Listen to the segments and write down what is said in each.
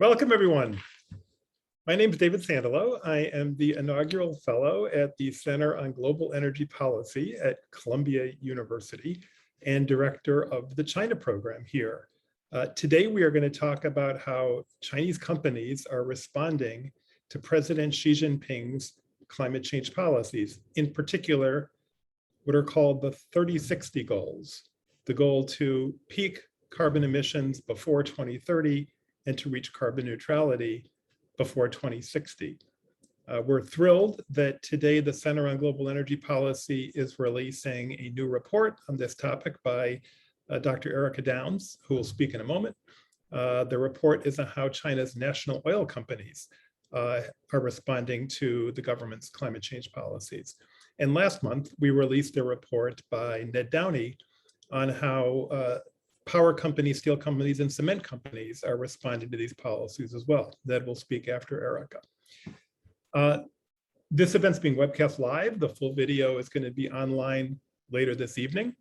Welcome, everyone. My name is David Sandalo. I am the inaugural fellow at the Center on Global Energy Policy at Columbia University and director of the China program here. Today, we are going to talk about how Chinese companies are responding to President Xi Jinping's climate change policies, in particular, what are called the 30-60 goals, the goal to peak carbon emissions before 2030 and to reach carbon neutrality before 2060. We're thrilled that today the Center on Global Energy Policy is releasing a new report on this topic by Dr. Erica Downs, who will speak in a moment. The report is on how China's national oil companies are responding to the government's climate change policies. And last month, we released a report by Edmund Downie on how power companies, steel companies, and cement companies are responding to these policies as well. Ned will speak after Erica. This event's being webcast live. The full video is going to be online later this evening.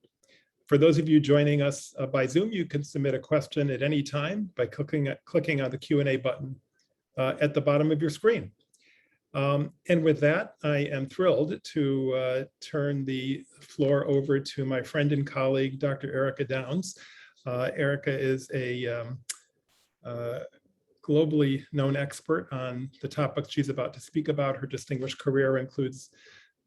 For those of you joining us by Zoom, you can submit a question at any time by clicking on the Q&A button at the bottom of your screen. And with that, I am thrilled to turn the floor over to my friend and colleague, Dr. Erica Downs. Erica is a globally known expert on the topics she's about to speak about. Her distinguished career includes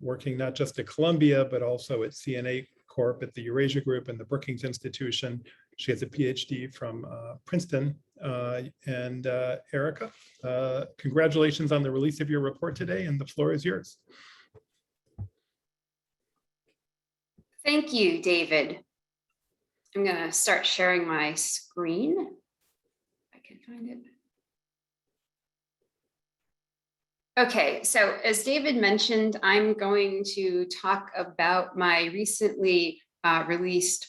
working not just at Columbia, but also at CNA Corp, at the Eurasia Group, and the Brookings Institution. She has a PhD from Princeton. And Erica, congratulations on the release of your report today, and the floor is yours. Thank you, David. I'm going to start sharing my screen. If I can find it. Okay, so as David mentioned, I'm going to talk about my recently released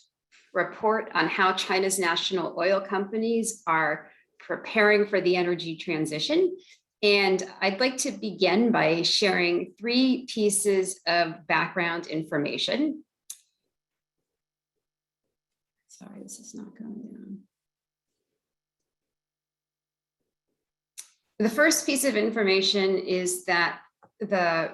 report on how China's national oil companies are preparing for the energy transition. And I'd like to begin by sharing 3 pieces of background information. Sorry, this is not going down. The first piece of information is that the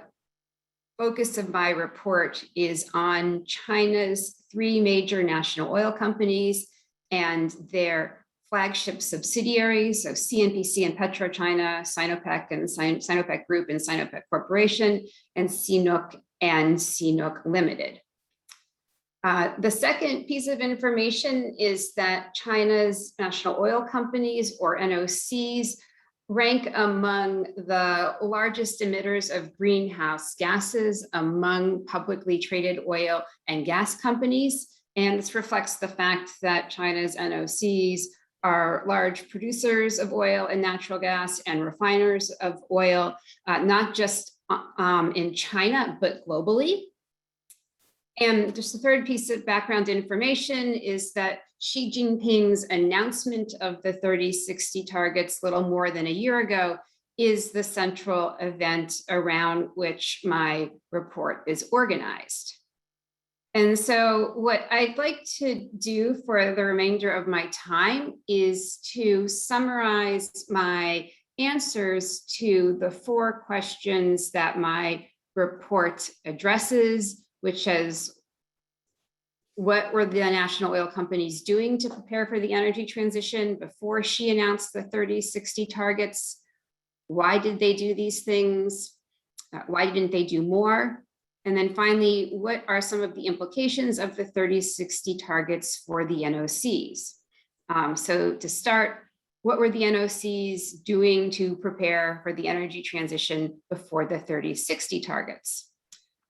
focus of my report is on China's 3 major national oil companies and their flagship subsidiaries, so CNPC and PetroChina, Sinopec and Sinopec Group and Sinopec Corporation, and CNOOC and CNOOC Limited. The second piece of information is that China's national oil companies, or NOCs, rank among the largest emitters of greenhouse gases among publicly traded oil and gas companies. And this reflects the fact that China's NOCs are large producers of oil and natural gas and refiners of oil, not just in China, but globally. And just the third piece of background information is that Xi Jinping's announcement of the 30-60 targets little more than a year ago is the central event around which my report is organized. And so what I'd like to do for the remainder of my time is to summarize my answers to the 4 questions that my report addresses, which is, what were the national oil companies doing to prepare for the energy transition before Xi announced the 30-60 targets? Why did they do these things? Why didn't they do more? And then finally, what are some of the implications of the 30-60 targets for the NOCs? So to start, what were the NOCs doing to prepare for the energy transition before the 30-60 targets?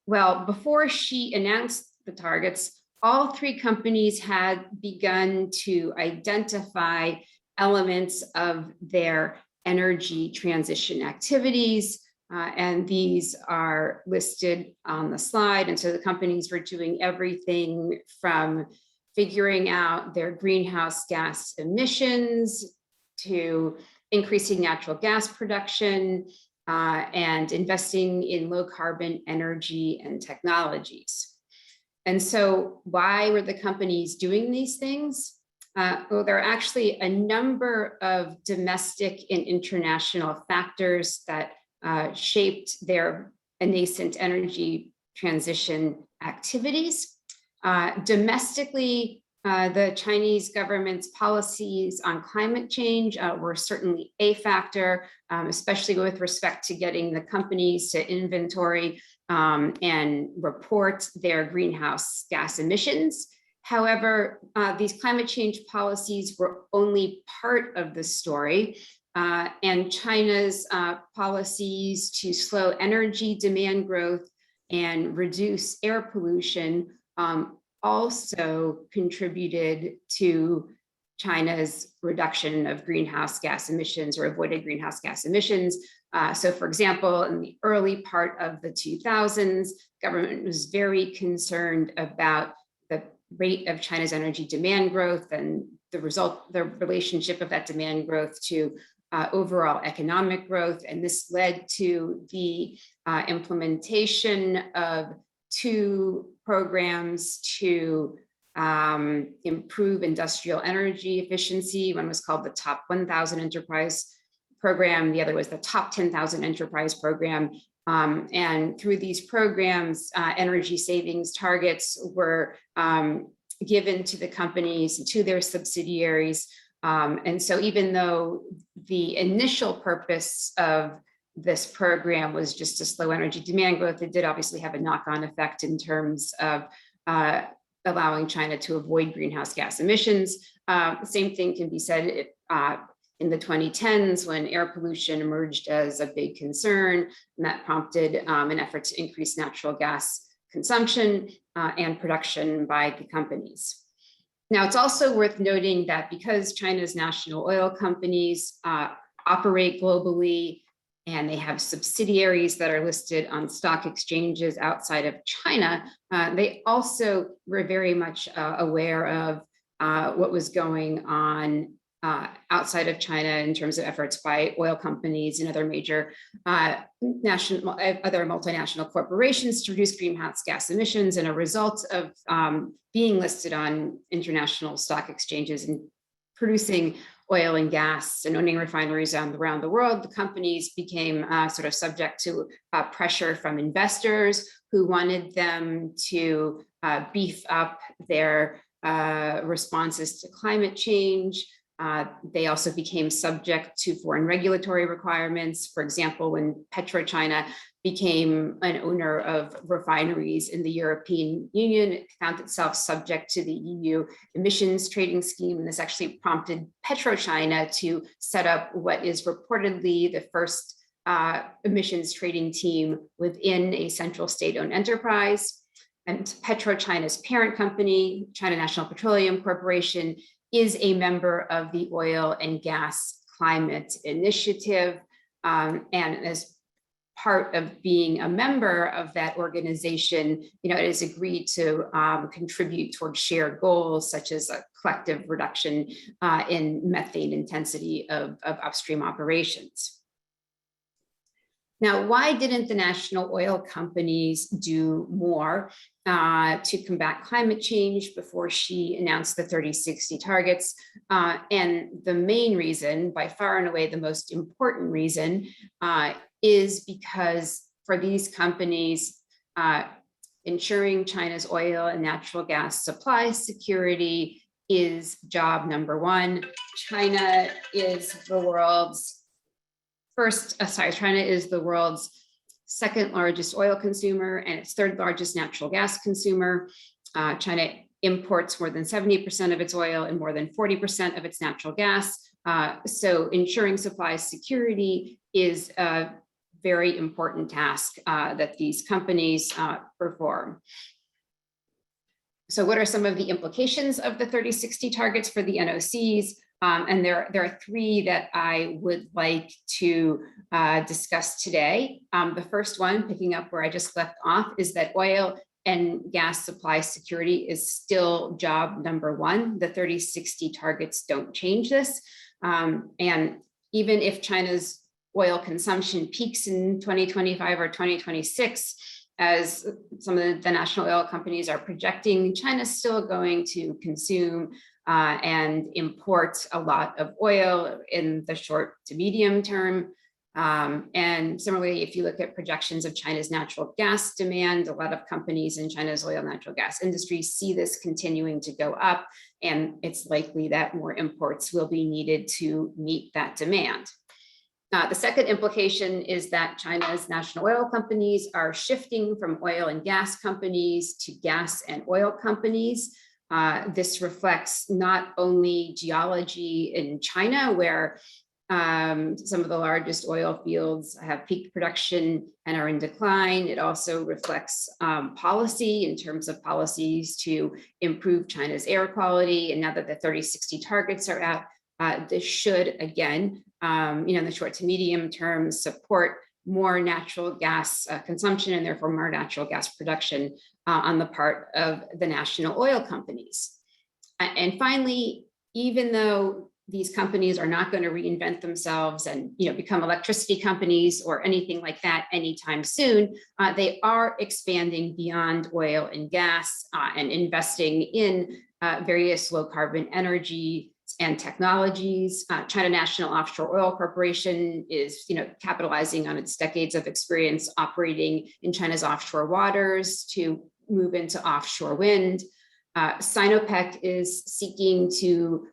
Well, before Xi announced the targets, all 3 companies had begun to identify elements of their energy transition activities, and these are listed on the slide. And so the companies were doing everything from figuring out their greenhouse gas emissions to increasing natural gas production, and investing in low carbon energy and technologies. And so why were the companies doing these things? Well, there are actually a number of domestic and international factors that shaped their nascent energy transition activities. Domestically, the Chinese government's policies on climate change were certainly a factor, especially with respect to getting the companies to inventory and report their greenhouse gas emissions. However, these climate change policies were only part of the story, and China's policies to slow energy demand growth and reduce air pollution also contributed to China's reduction of greenhouse gas emissions or avoided greenhouse gas emissions. So for example, in the early part of the 2000s, government was very concerned about the rate of China's energy demand growth and the relationship of that demand growth to overall economic growth. And this led to the implementation of two programs to improve industrial energy efficiency. One was called the Top 1,000 Enterprise Program. The other was the Top 10,000 Enterprise Program. And through these programs, energy savings targets were given to the companies, to their subsidiaries. And so even though the initial purpose of this program was just to slow energy demand growth, it did obviously have a knock-on effect in terms of allowing China to avoid greenhouse gas emissions. The same thing can be said in the 2010s when air pollution emerged as a big concern, and that prompted an effort to increase natural gas consumption and production by the companies. Now, it's also worth noting that because China's national oil companies operate globally and they have subsidiaries that are listed on stock exchanges outside of China, they also were very much aware of what was going on outside of China in terms of efforts by oil companies and other major other multinational corporations to reduce greenhouse gas emissions. And a result of being listed on international stock exchanges and producing oil and gas and owning refineries around the world, the companies became sort of subject to pressure from investors who wanted them to beef up their responses to climate change. They also became subject to foreign regulatory requirements. For example, when PetroChina became an owner of refineries in the European Union, it found itself subject to the EU emissions trading scheme. And this actually prompted PetroChina to set up what is reportedly the first emissions trading team within a central state-owned enterprise. And PetroChina's parent company, China National Petroleum Corporation, is a member of the Oil and Gas Climate Initiative. And as part of being a member of that organization, it has agreed to contribute towards shared goals, such as a collective reduction in methane intensity of upstream operations. Now, why didn't the national oil companies do more to combat climate change before Xi announced the 30-60 targets? And the main reason, by far and away the most important reason, is because for these companies, ensuring China's oil and natural gas supply security is job number one. China is the world's second largest oil consumer and its third largest natural gas consumer. China imports more than 70% of its oil and more than 40% of its natural gas. So ensuring supply security is a very important task that these companies perform. So what are some of the implications of the 30-60 targets for the NOCs? And there are three that I would like to discuss today. The first one, picking up where I just left off, is that oil and gas supply security is still job number one. The 30-60 targets don't change this. And even if China's oil consumption peaks in 2025 or 2026, as some of the national oil companies are projecting, China's still going to consume and import a lot of oil in the short to medium term. And similarly, if you look at projections of China's natural gas demand, a lot of companies in China's oil and natural gas industry see this continuing to go up, and it's likely that more imports will be needed to meet that demand. The second implication is that China's national oil companies are shifting from oil and gas companies to gas and oil companies. This reflects not only geology in China, where some of the largest oil fields have peak production and are in decline. It also reflects policy in terms of policies to improve China's air quality. And now that the 30-60 targets are out, this should, again, in the short to medium term, support more natural gas consumption and therefore more natural gas production on the part of the national oil companies. And finally, even though these companies are not going to reinvent themselves and become electricity companies or anything like that anytime soon, they are expanding beyond oil and gas and investing in various low carbon energy and technologies. China National Offshore Oil Corporation is capitalizing on its decades of experience operating in China's offshore waters to move into offshore wind. Sinopec is seeking to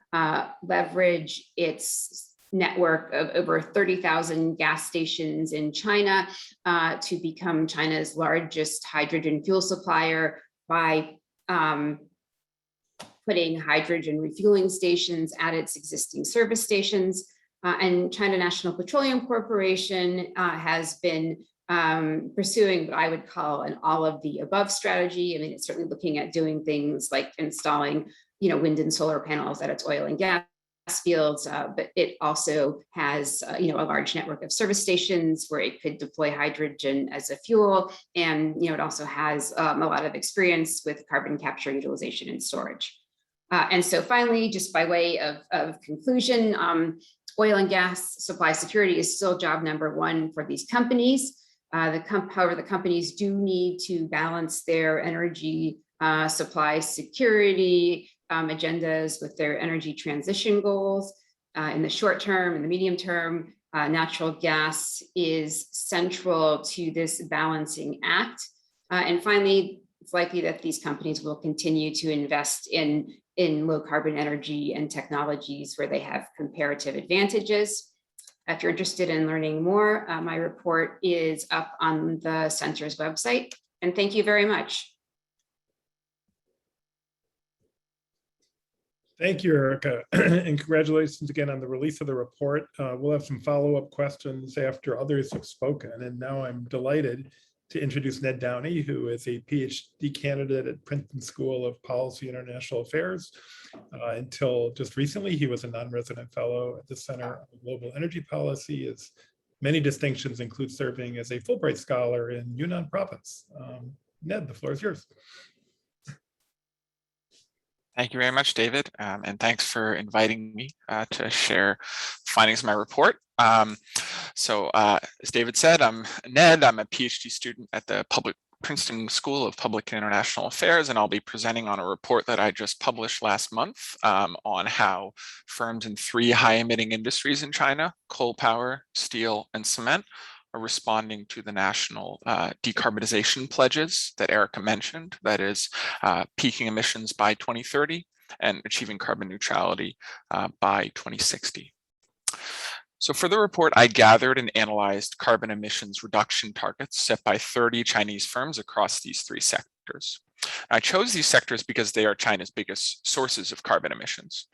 leverage its network of over 30,000 gas stations in China to become China's largest hydrogen fuel supplier by putting hydrogen refueling stations at its existing service stations. And China National Petroleum Corporation has been pursuing what I would call an all of the above strategy. I mean, it's certainly looking at doing things like installing, wind and solar panels at its oil and gas fields, but it also has, a large network of service stations where it could deploy hydrogen as a fuel. And, it also has a lot of experience with carbon capture, utilization, and storage. And so finally, just by way of conclusion, oil and gas supply security is still job number one for these companies. However, the companies do need to balance their energy supply security agendas with their energy transition goals. In the short term, in the medium term, natural gas is central to this balancing act. And finally, it's likely that these companies will continue to invest in low carbon energy and technologies where they have comparative advantages. If you're interested in learning more, my report is up on the center's website. And thank you very much. Thank you, Erica, and congratulations again on the release of the report. We'll have some follow-up questions after others have spoken. And now I'm delighted to introduce Ned Downie, who is a PhD candidate at Princeton School of Policy and International Affairs. Until just recently, he was a non-resident fellow at the Center on Global Energy Policy. His many distinctions include serving as a Fulbright Scholar in Yunnan Province. Ned, the floor is yours. Thank you very much, David, and thanks for inviting me to share findings of my report. As David said, I'm Ned. I'm a PhD student at the Princeton School of Public and International Affairs, and I'll be presenting on a report that I just published last month on how firms in 3 high-emitting industries in China, coal power, steel, and cement, are responding to the national decarbonization pledges that Erica mentioned, that is peaking emissions by 2030 and achieving carbon neutrality by 2060. So for the report, I gathered and analyzed carbon emissions reduction targets set by 30 Chinese firms across these 3 sectors. I chose these sectors because they are China's biggest sources of carbon emissions.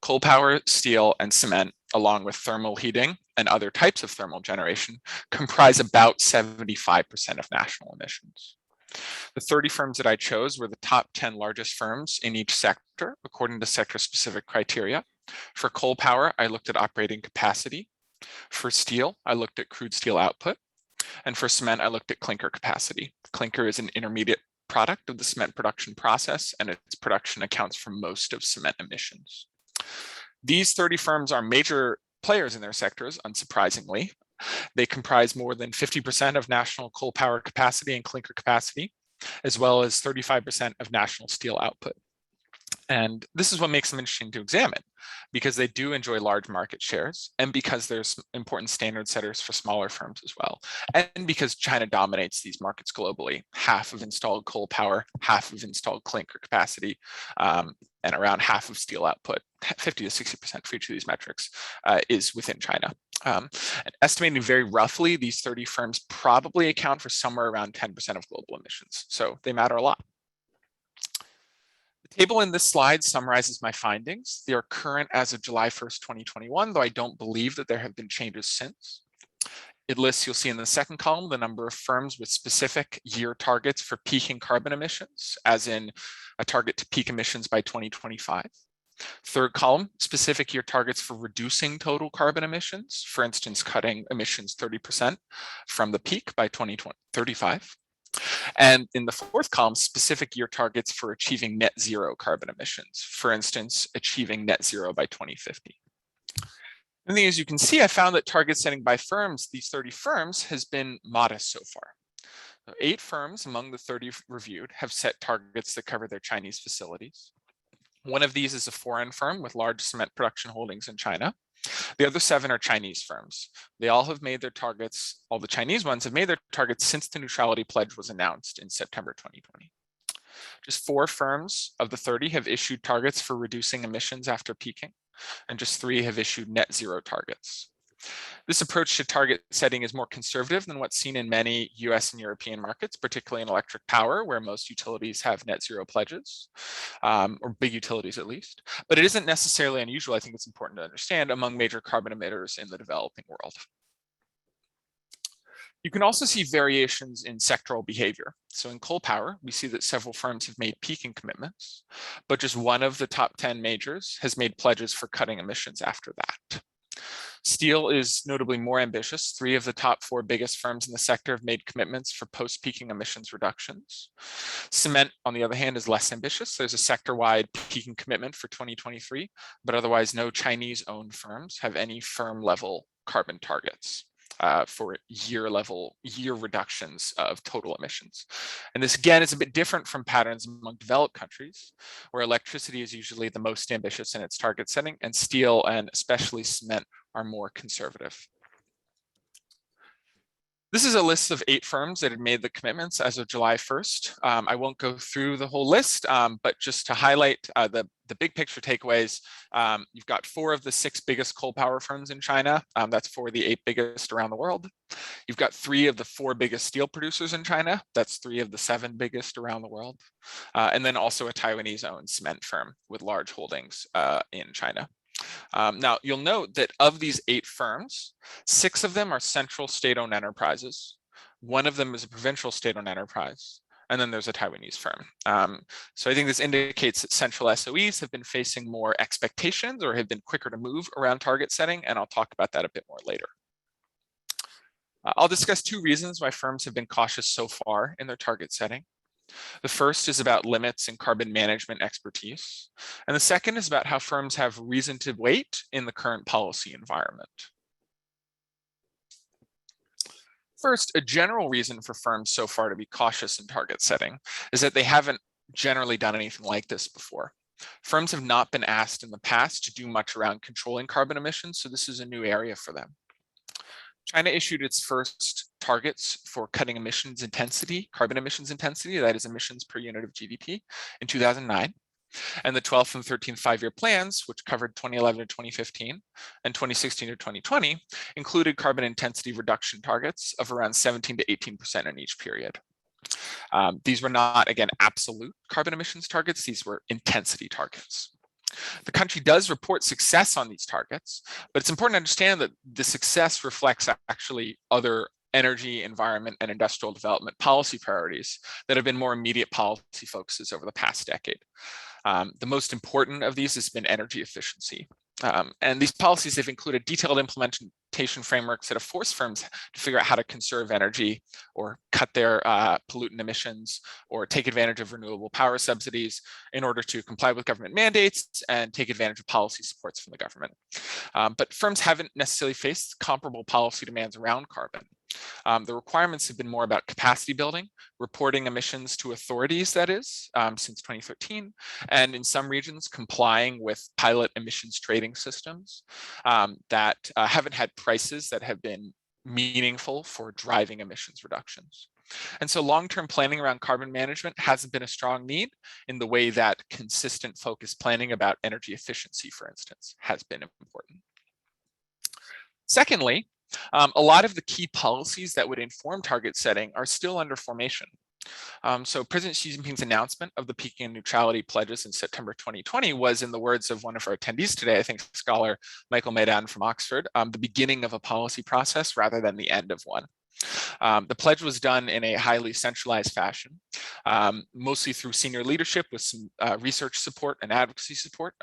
Coal power, steel, and cement, along with thermal heating and other types of thermal generation, comprise about 75% of national emissions. The 30 firms that I chose were the top 10 largest firms in each sector, according to sector-specific criteria. For coal power, I looked at operating capacity. For steel, I looked at crude steel output. And for cement, I looked at clinker capacity. Clinker is an intermediate product of the cement production process, and its production accounts for most of cement emissions. These 30 firms are major players in their sectors, unsurprisingly. They comprise more than 50% of national coal power capacity and clinker capacity, as well as 35% of national steel output. And this is what makes them interesting to examine, because they do enjoy large market shares, and because there's important standard setters for smaller firms as well, and because China dominates these markets globally. Half of installed coal power, half of installed clinker capacity, and around half of steel output, 50 to 60% for each of these metrics, is within China. Estimating very roughly, these 30 firms probably account for somewhere around 10% of global emissions, so they matter a lot. The table in this slide summarizes my findings. They are current as of July 1st, 2021, though I don't believe that there have been changes since. It lists, you'll see in the second column, the number of firms with specific year targets for peaking carbon emissions, as in a target to peak emissions by 2025. Third column, specific year targets for reducing total carbon emissions, for instance, cutting emissions 30% from the peak by 2035. And in the fourth column, specific year targets for achieving net zero carbon emissions, for instance, achieving net zero by 2050. And as you can see, I found that target setting by firms, these 30 firms, has been modest so far. So 8 firms among the 30 reviewed have set targets that cover their Chinese facilities. One of these is a foreign firm with large cement production holdings in China. The other 7 are Chinese firms. They all have made their targets, all the Chinese ones have made their targets since the neutrality pledge was announced in September 2020. Just 4 firms of the 30 have issued targets for reducing emissions after peaking, and just 3 have issued net zero targets. This approach to target setting is more conservative than what's seen in many US and European markets, particularly in electric power, where most utilities have net zero pledges, or big utilities at least. But it isn't necessarily unusual, I think it's important to understand, among major carbon emitters in the developing world. You can also see variations in sectoral behavior. So in coal power, we see that several firms have made peaking commitments, but just one of the top 10 majors has made pledges for cutting emissions after that. Steel is notably more ambitious. 3 of the top 4 biggest firms in the sector have made commitments for post-peaking emissions reductions. Cement, on the other hand, is less ambitious. There's a sector-wide peaking commitment for 2023, but otherwise no Chinese-owned firms have any firm-level carbon targets for year reductions of total emissions. And this, again, is a bit different from patterns among developed countries, where electricity is usually the most ambitious in its target setting, and steel, and especially cement, are more conservative. This is a list of 8 firms that had made the commitments as of July 1st. I won't go through the whole list, but just to highlight the big picture takeaways, you've got 4 of the 6 biggest coal power firms in China. That's 4 of the 8 biggest around the world. You've got 3 of the 4 biggest steel producers in China. That's 3 of the 7 biggest around the world. And then also a Taiwanese-owned cement firm with large holdings in China. Now, you'll note that of these 8 firms, 6 of them are central state-owned enterprises. 1 of them is a provincial state-owned enterprise, and then there's a Taiwanese firm. So I think this indicates that central SOEs have been facing more expectations or have been quicker to move around target setting, and I'll talk about that a bit more later. I'll discuss 2 reasons why firms have been cautious so far in their target setting. The first is about limits in carbon management expertise, and the second is about how firms have reason to wait in the current policy environment. First, a general reason for firms so far to be cautious in target setting is that they haven't generally done anything like this before. Firms have not been asked in the past to do much around controlling carbon emissions, so this is a new area for them. China issued its first targets for cutting emissions intensity, carbon emissions intensity, that is emissions per unit of GDP, in 2009. And the 12th and 13th 5-year plans, which covered 2011 to 2015 and 2016 to 2020, included carbon intensity reduction targets of around 17 to 18% in each period. These were not, again, absolute carbon emissions targets, these were intensity targets. The country does report success on these targets, but it's important to understand that the success reflects actually other energy, environment, and industrial development policy priorities that have been more immediate policy focuses over the past decade. The most important of these has been energy efficiency. And these policies have included detailed implementation frameworks that have forced firms to figure out how to conserve energy or cut their pollutant emissions or take advantage of renewable power subsidies in order to comply with government mandates and take advantage of policy supports from the government. But firms haven't necessarily faced comparable policy demands around carbon. The requirements have been more about capacity building, reporting emissions to authorities, that is, since 2013, and in some regions complying with pilot emissions trading systems that haven't had prices that have been meaningful for driving emissions reductions. And so long-term planning around carbon management hasn't been a strong need in the way that consistent focused planning about energy efficiency, for instance, has been important. Secondly, a lot of the key policies that would inform target setting are still under formation. So President Xi Jinping's announcement of the peaking and neutrality pledges in September 2020 was, in the words of one of our attendees today, I think scholar Michael Maidan from Oxford, the beginning of a policy process rather than the end of one. The pledge was done in a highly centralized fashion, mostly through senior leadership with some research support and advocacy support,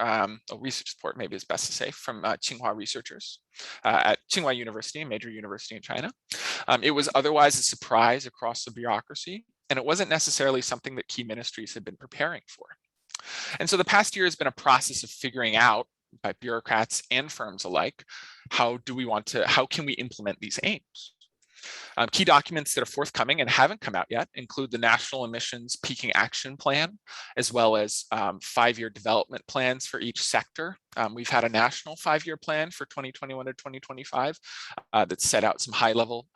research support maybe is best to say, from Tsinghua researchers at Tsinghua University, a major university in China. It was otherwise a surprise across the bureaucracy, and it wasn't necessarily something that key ministries had been preparing for. And so the past year has been a process of figuring out by bureaucrats and firms alike, how can we implement these aims? Key documents that are forthcoming and haven't come out yet include the National Emissions Peaking Action Plan, as well as 5-year development plans for each sector. We've had a national 5-year plan for 2021 to 2025 that set out some high-level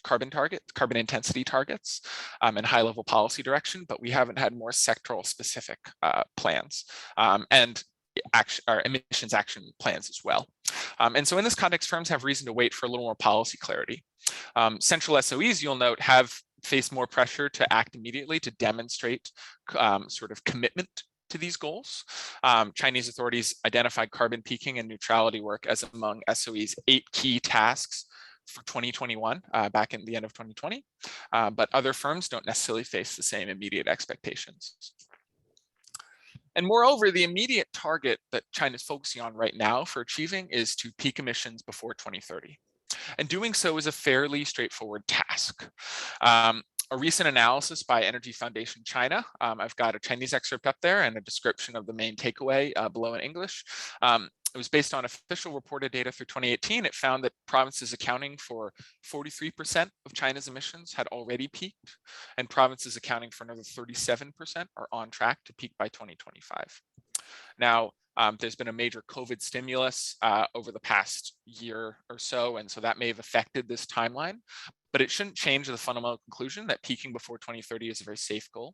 carbon intensity targets and high-level policy direction, but we haven't had more sectoral specific plans and emissions action plans as well. And so in this context, firms have reason to wait for a little more policy clarity. Central SOEs, you'll note, have faced more pressure to act immediately to demonstrate sort of commitment to these goals. Chinese authorities identified carbon peaking and neutrality work as among SOE's 8 key tasks for 2021, back in the end of 2020, but other firms don't necessarily face the same immediate expectations. And moreover, the immediate target that China's focusing on right now for achieving is to peak emissions before 2030. And doing so is a fairly straightforward task. A recent analysis by Energy Foundation China, I've got a Chinese excerpt up there and a description of the main takeaway below in English. It was based on official reported data through 2018. It found that provinces accounting for 43% of China's emissions had already peaked, and provinces accounting for another 37% are on track to peak by 2025. Now, there's been a major COVID stimulus over the past year or so, and so that may have affected this timeline, but it shouldn't change the fundamental conclusion that peaking before 2030 is a very safe goal.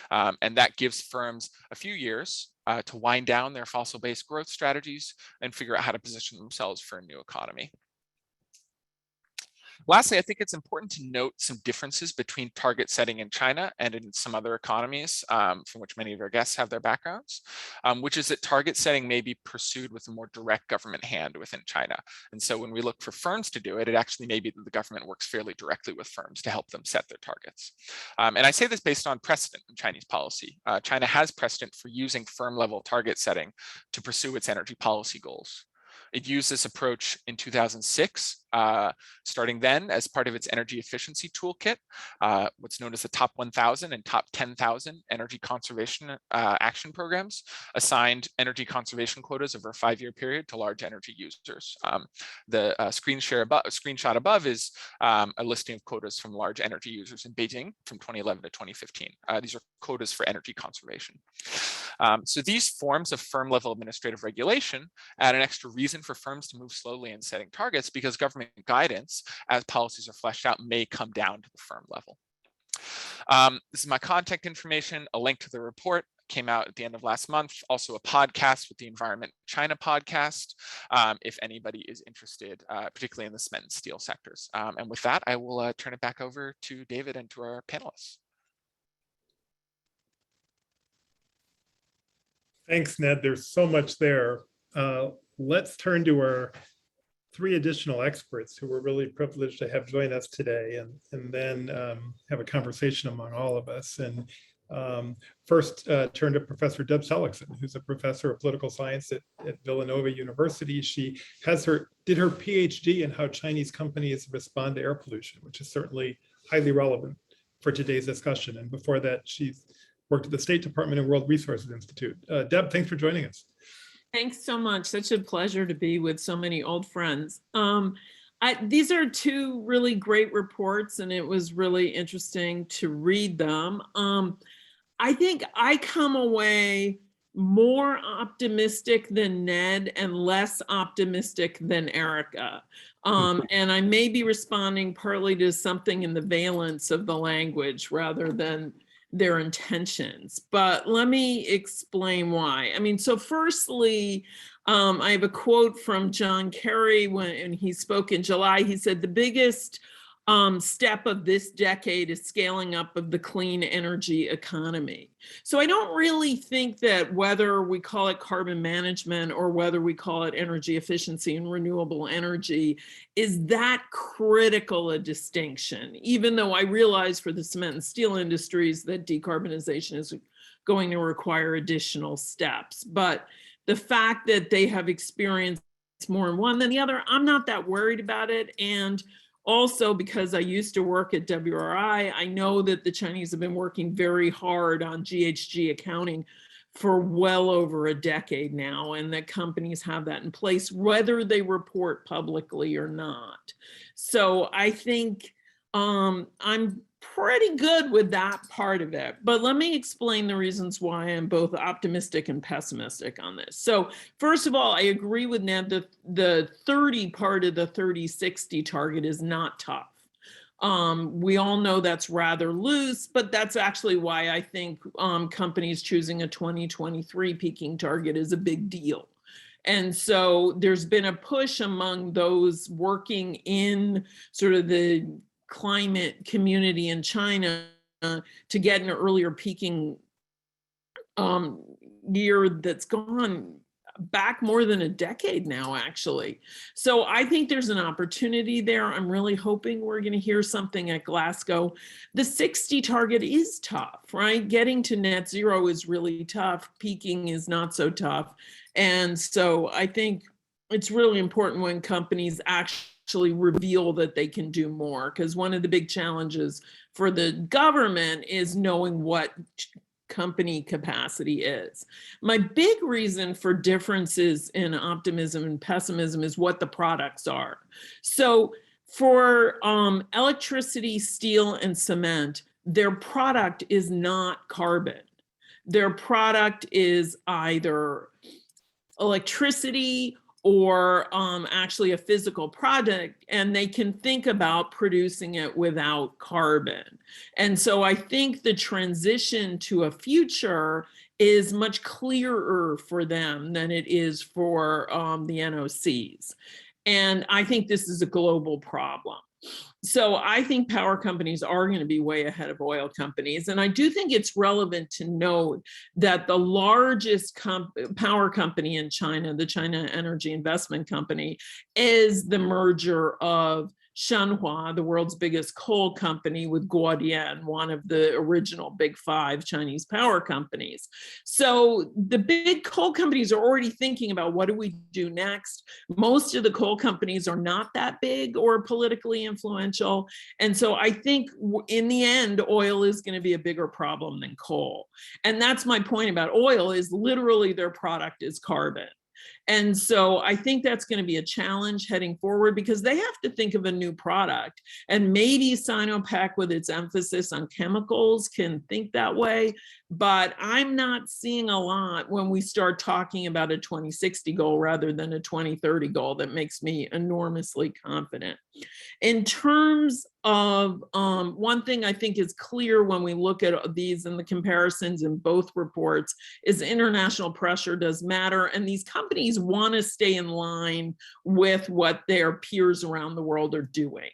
And that gives firms a few years to wind down their fossil-based growth strategies and figure out how to position themselves for a new economy. Lastly, I think it's important to note some differences between target setting in China and in some other economies from which many of our guests have their backgrounds, which is that target setting may be pursued with a more direct government hand within China. And so when we look for firms to do it, it actually may be that the government works fairly directly with firms to help them set their targets. And I say this based on precedent in Chinese policy. China has precedent for using firm level target setting to pursue its energy policy goals. It used this approach in 2006, starting then as part of its energy efficiency toolkit, what's known as the top 1,000 and top 10,000 energy conservation action programs, assigned energy conservation quotas over a 5-year period to large energy users. The screenshot above is a listing of quotas from large energy users in Beijing from 2011 to 2015. These are quotas for energy conservation. So these forms of firm level administrative regulation add an extra reason for firms to move slowly in setting targets, because government guidance, as policies are fleshed out, may come down to the firm level. This is my contact information, a link to the report came out at the end of last month, also a podcast with the Environment China podcast, if anybody is interested, particularly in the cement and steel sectors. And with that, I will turn it back over to David and to our panelists. Thanks, Ned. There's so much there. Let's turn to our 3 additional experts who we're really privileged to have join us today, and then have a conversation among all of us. And First, turn to Professor Deb Sellickson, who's a professor of political science at Villanova University. She did her PhD in how Chinese companies respond to air pollution, which is certainly highly relevant for today's discussion. And before that, she's worked at the State Department and World Resources Institute. Deb, thanks for joining us. Thanks so much. Such a pleasure to be with so many old friends. These are two really great reports, and it was really interesting to read them. I think I come away more optimistic than Ned and less optimistic than Erica. And I may be responding partly to something in the valence of the language rather than their intentions, but let me explain why. I mean, so firstly, I have a quote from John Kerry when he spoke in July. He said, the biggest step of this decade is scaling up of the clean energy economy. So I don't really think that whether we call it carbon management or whether we call it energy efficiency and renewable energy is that critical a distinction, even though I realize for the cement and steel industries that decarbonization is going to require additional steps. But the fact that they have experienced more in one than the other, I'm not that worried about it. And also, because I used to work at WRI, I know that the Chinese have been working very hard on GHG accounting for well over a decade now, and that companies have that in place, whether they report publicly or not. So I think I'm pretty good with that part of it. But let me explain the reasons why I'm both optimistic and pessimistic on this. So first of all, I agree with Ned that the 30 part of the 30-60 target is not tough. We all know that's rather loose, but that's actually why I think companies choosing a 2023 peaking target is a big deal. And so there's been a push among those working in sort of the climate community in China to get an earlier peaking year that's gone back more than a decade now, actually. So I think there's an opportunity there. I'm really hoping we're going to hear something at Glasgow. The 60 target is tough, right? Getting to net zero is really tough. Peaking is not so tough. And so I think it's really important when companies actually reveal that they can do more, because one of the big challenges for the government is knowing what company capacity is. My big reason for differences in optimism and pessimism is what the products are. So for electricity, steel, and cement, their product is not carbon. Their product is either electricity or actually a physical product, and they can think about producing it without carbon. And so I think the transition to a future is much clearer for them than it is for the NOCs. And I think this is a global problem. So I think power companies are going to be way ahead of oil companies. And I do think it's relevant to note that the largest power company in China, the China Energy Investment Company, is the merger of Shenhua, the world's biggest coal company, with Guodian, one of the original big five Chinese power companies. So the big coal companies are already thinking about what do we do next. Most of the coal companies are not that big or politically influential. And so I think in the end, oil is going to be a bigger problem than coal. And that's my point about oil, is literally their product is carbon. And so I think that's going to be a challenge heading forward, because they have to think of a new product. And maybe Sinopec, with its emphasis on chemicals, can think that way. But I'm not seeing a lot when we start talking about a 2060 goal rather than a 2030 goal that makes me enormously confident. In terms of one thing I think is clear when we look at these and the comparisons in both reports is international pressure does matter. And these companies Chinese want to stay in line with what their peers around the world are doing.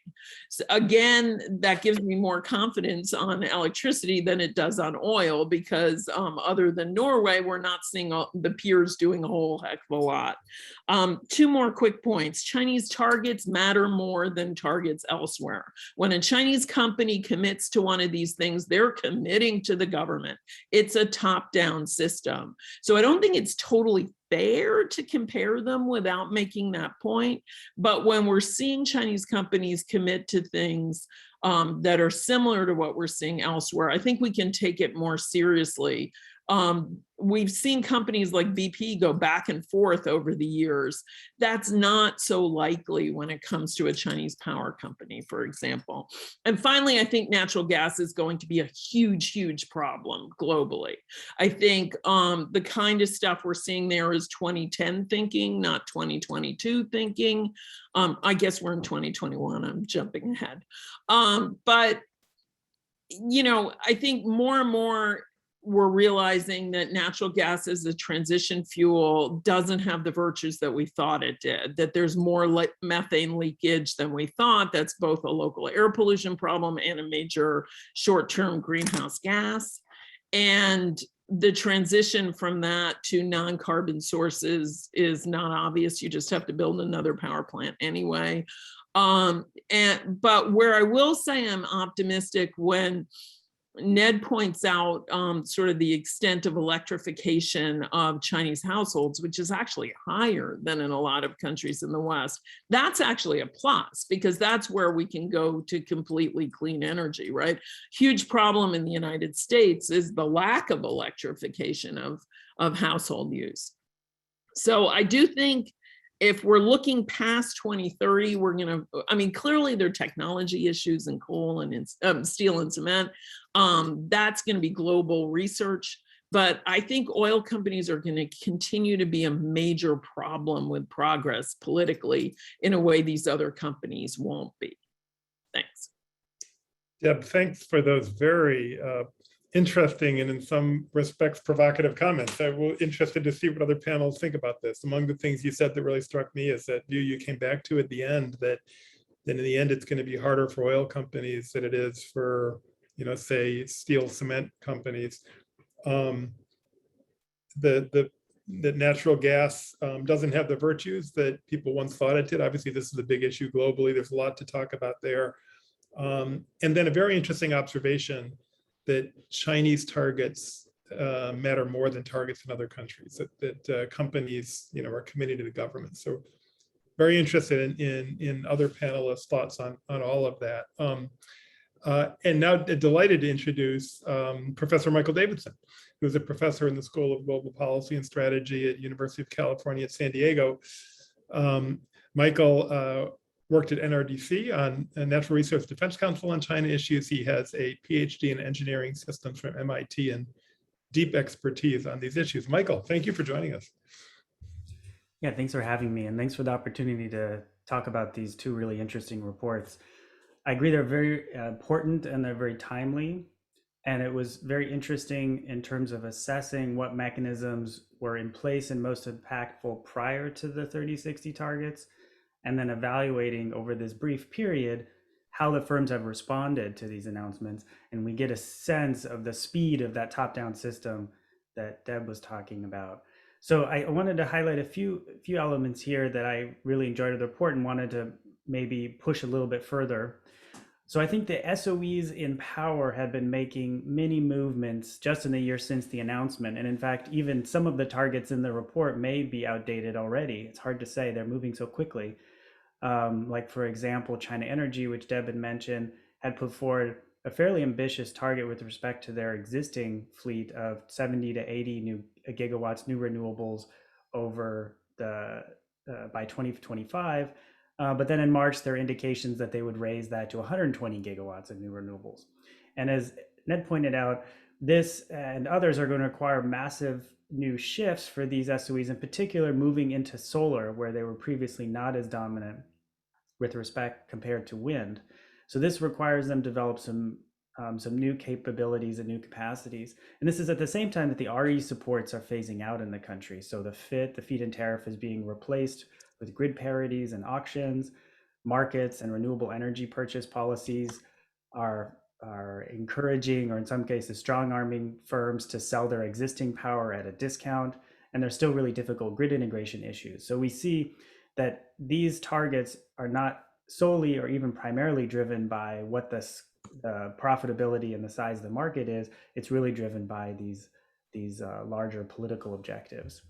So again, that gives me more confidence on electricity than it does on oil, because other than Norway, we're not seeing the peers doing a whole heck of a lot. Two more quick points. Chinese targets matter more than targets elsewhere. When a Chinese company commits to one of these things, they're committing to the government. It's a top-down system. So I don't think it's totally fair to compare them without making that point. But when we're seeing Chinese companies commit to things that are similar to what we're seeing elsewhere, I think we can take it more seriously. We've seen companies like BP go back and forth over the years. That's not so likely when it comes to a Chinese power company, for example. And finally, I think natural gas is going to be a huge, huge problem globally. I think the kind of stuff we're seeing there is 2010 thinking, not 2022 thinking. I guess we're in 2021, I'm jumping ahead. But, you know, I think more and more we're realizing that natural gas as a transition fuel doesn't have the virtues that we thought it did, that there's more methane leakage than we thought. That's both a local air pollution problem and a major short-term greenhouse gas. And the transition from that to non-carbon sources is not obvious. You just have to build another power plant anyway. But where I will say I'm optimistic, when Ned points out sort of the extent of electrification of Chinese households, which is actually higher than in a lot of countries in the West. That's actually a plus, because that's where we can go to completely clean energy, right? Huge problem in the United States is the lack of electrification of household use. So I do think if we're looking past 2030, we're going to, I mean, clearly there are technology issues in coal and steel and cement. That's going to be global research. But I think oil companies are going to continue to be a major problem with progress politically in a way these other companies won't be. Thanks. Deb, thanks for those very interesting and in some respects provocative comments. I'm interested to see what other panels think about this. Among the things you said that really struck me is that view you came back to at the end, that in the end it's going to be harder for oil companies than it is for, you know, say steel cement companies. The natural gas doesn't have the virtues that people once thought it did. Obviously, this is a big issue globally. There's a lot to talk about there. And then a very interesting observation that Chinese targets matter more than targets in other countries, that companies, you know, are committed to the government. So very interested in other panelists' thoughts on all of that. And now delighted to introduce Professor Michael Davidson, who's a professor in the School of Global Policy and Strategy at University of California at San Diego. Michael worked at NRDC on Natural Resource Defense Council on China issues. He has a PhD in engineering systems from MIT and deep expertise on these issues. Michael, thank you for joining us. Yeah, thanks for having me, and thanks for the opportunity to talk about these two really interesting reports. I agree they're very important and they're very timely. And it was very interesting in terms of assessing what mechanisms were in place and most impactful prior to the 3060 targets, and then evaluating over this brief period how the firms have responded to these announcements. And we get a sense of the speed of that top-down system that Deb was talking about. So I wanted to highlight a few elements here that I really enjoyed of the report and wanted to maybe push a little bit further. So I think the SOEs in power have been making many movements just in the year since the announcement. And in fact, even some of the targets in the report may be outdated already. It's hard to say, they're moving so quickly. Like for example, China Energy, which Deb had mentioned, had put forward a fairly ambitious target with respect to their existing fleet of 70 to 80 new gigawatts, new renewables over by 2025. But then in March, there are indications that they would raise that to 120 gigawatts of new renewables. And as Ned pointed out, this and others are going to require massive new shifts for these SOEs, in particular moving into solar, where they were previously not as dominant with respect compared to wind. So this requires them to develop some some new capabilities and new capacities. And this is at the same time that the RE supports are phasing out in the country. So the feed-in tariff is being replaced with grid parities and auctions. Markets and renewable energy purchase policies are encouraging, or in some cases strong arming firms to sell their existing power at a discount. And there's still really difficult grid integration issues. So we see that these targets are not solely or even primarily driven by what the profitability and the size of the market is. It's really driven by these larger political objectives.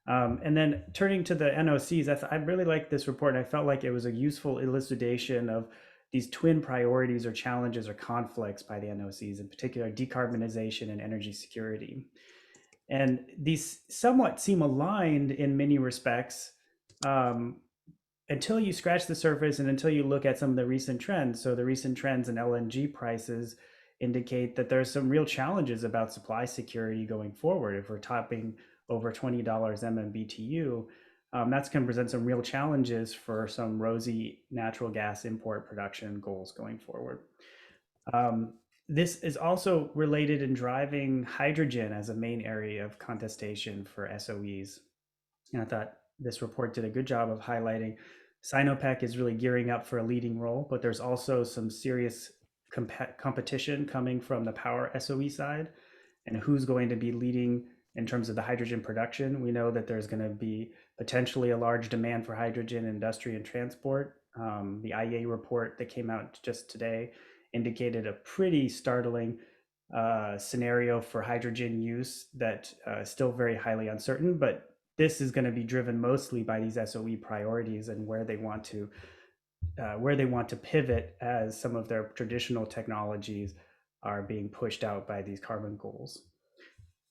And then turning to the NOCs, I really like this report. I felt like it was a useful elucidation of these twin priorities or challenges or conflicts by the NOCs, in particular decarbonization and energy security. And these somewhat seem aligned in many respects until you scratch the surface and until you look at some of the recent trends. So the recent trends in LNG prices indicate that there's some real challenges about supply security going forward. If we're topping over $20 MMBTU, that's going to present some real challenges for some rosy natural gas import production goals going forward. This is also related in driving hydrogen as a main area of contestation for SOEs. And I thought this report did a good job of highlighting Sinopec is really gearing up for a leading role, but there's also some serious competition coming from the power SOE side, and who's going to be leading in terms of the hydrogen production. We know that there's going to be potentially a large demand for hydrogen in industry and transport. The IEA report that came out just today indicated a pretty startling scenario for hydrogen use that is still very highly uncertain, but this is going to be driven mostly by these SOE priorities and where they want to pivot as some of their traditional technologies are being pushed out by these carbon goals.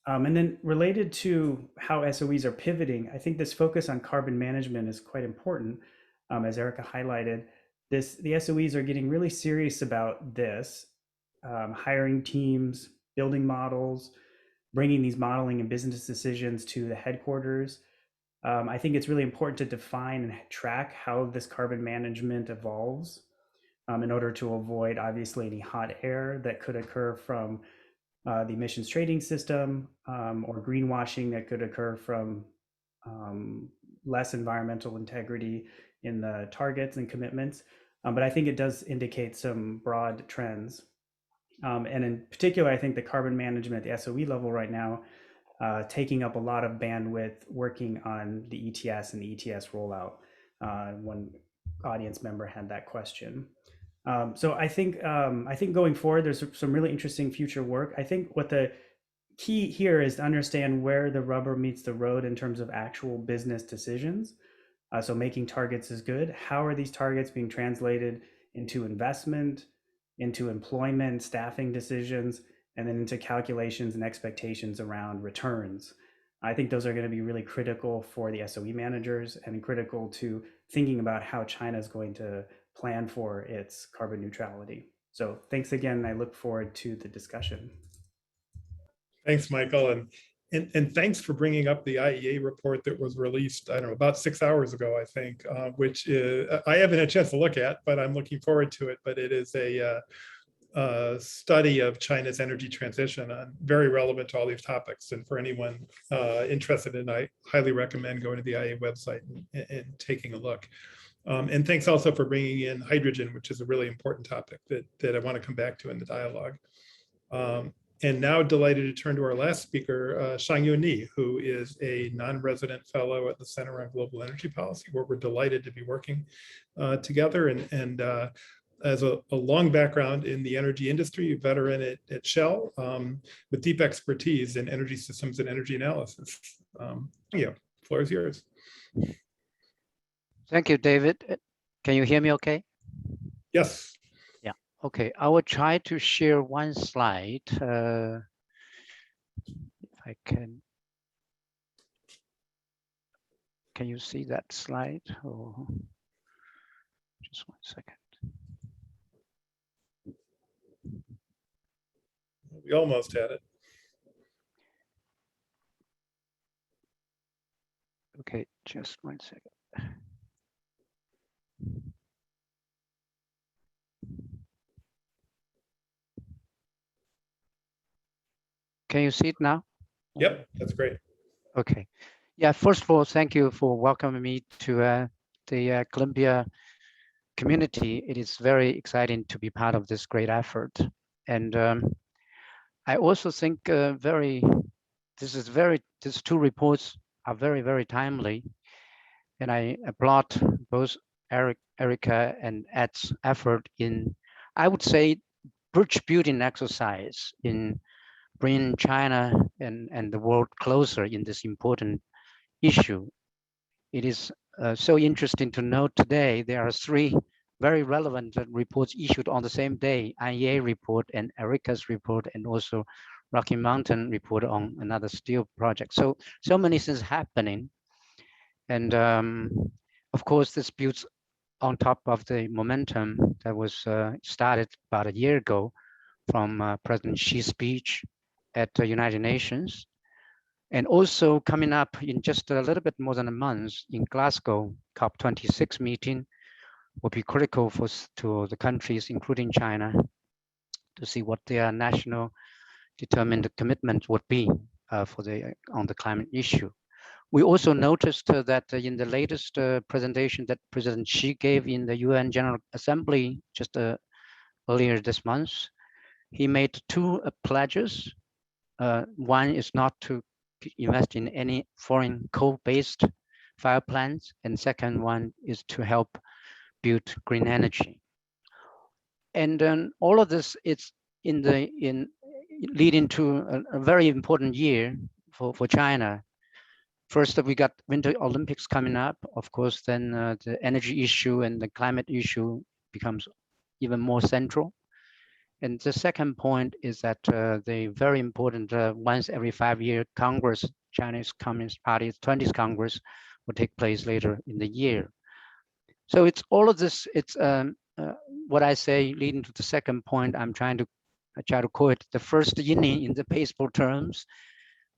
And then related to how SOEs are pivoting, I think this focus on carbon management is quite important. As Erica highlighted, the SOEs are getting really serious about this, hiring teams, building models, bringing these modeling and business decisions to the headquarters. I think it's really important to define and track how this carbon management evolves in order to avoid, obviously, any hot air that could occur from the emissions trading system or greenwashing that could occur from less environmental integrity in the targets and commitments. But I think it does indicate some broad trends. And in particular, I think the carbon management at the SOE level right now, taking up a lot of bandwidth working on the ETS and the ETS rollout. One audience member had that question. So I think going forward, there's some really interesting future work. I think what the key here is to understand where the rubber meets the road in terms of actual business decisions. So making targets is good. How are these targets being translated into investment, into employment, staffing decisions, and then into calculations and expectations around returns? I think those are going to be really critical for the SOE managers and critical to thinking about how China is going to plan for its carbon neutrality. So thanks again. I look forward to the discussion. Thanks, Michael. And thanks for bringing up the IEA report that was released, I don't know, about 6 hours ago, I think, which I haven't had a chance to look at, but I'm looking forward to it. But it is a study of China's energy transition, very relevant to all these topics. And for anyone interested in, I highly recommend going to the IEA website and taking a look. And thanks also for bringing in hydrogen, which is a really important topic that I want to come back to in the dialogue. And now delighted to turn to our last speaker, Xiangyu Ni, who is a non-resident fellow at the Center on Global Energy Policy, where we're delighted to be working together. And as a long background in the energy industry, veteran at Shell, with deep expertise in energy systems and energy analysis. Floor is yours. Thank you, David. Can you hear me okay? Yes. Yeah, okay. I will try to share one slide. If I can. Can you see that slide? Oh, just 1 second. We almost had it. Okay, just 1 second. Can you see it now? Yep, that's great. Okay. Yeah, first of all, thank you for welcoming me to the Columbia community. It is very exciting to be part of this great effort. And I also think these two reports are very, very timely. And I applaud both Erica and Ed's effort in, I would say, bridge building exercise in bringing China and the world closer in this important issue. It is so interesting to note today there are three very relevant reports issued on the same day: IEA report and Erica's report, and also Rocky Mountain report on another steel project. So many things happening, and of course this builds on top of the momentum that was started about a year ago from President Xi's speech at the United Nations. And also coming up in just a little bit more than a month in Glasgow, COP26 meeting will be critical to the countries, including China, to see what their national determined commitment would be on the climate issue. We also noticed that in the latest presentation that President Xi gave in the UN General Assembly just earlier this month, he made two pledges. One is not to invest in any foreign coal-based fire plants, and second one is to help build green energy. And then all of this is leading to a very important year for China. First, we got Winter Olympics coming up. Of course, then the energy issue and the climate issue becomes even more central. And the second point is that the very important once every 5-year Congress, Chinese Communist Party's 20th Congress, will take place later in the year. So it's all of this, it's what I say leading to the second point. I try to call it the first inning in the baseball terms.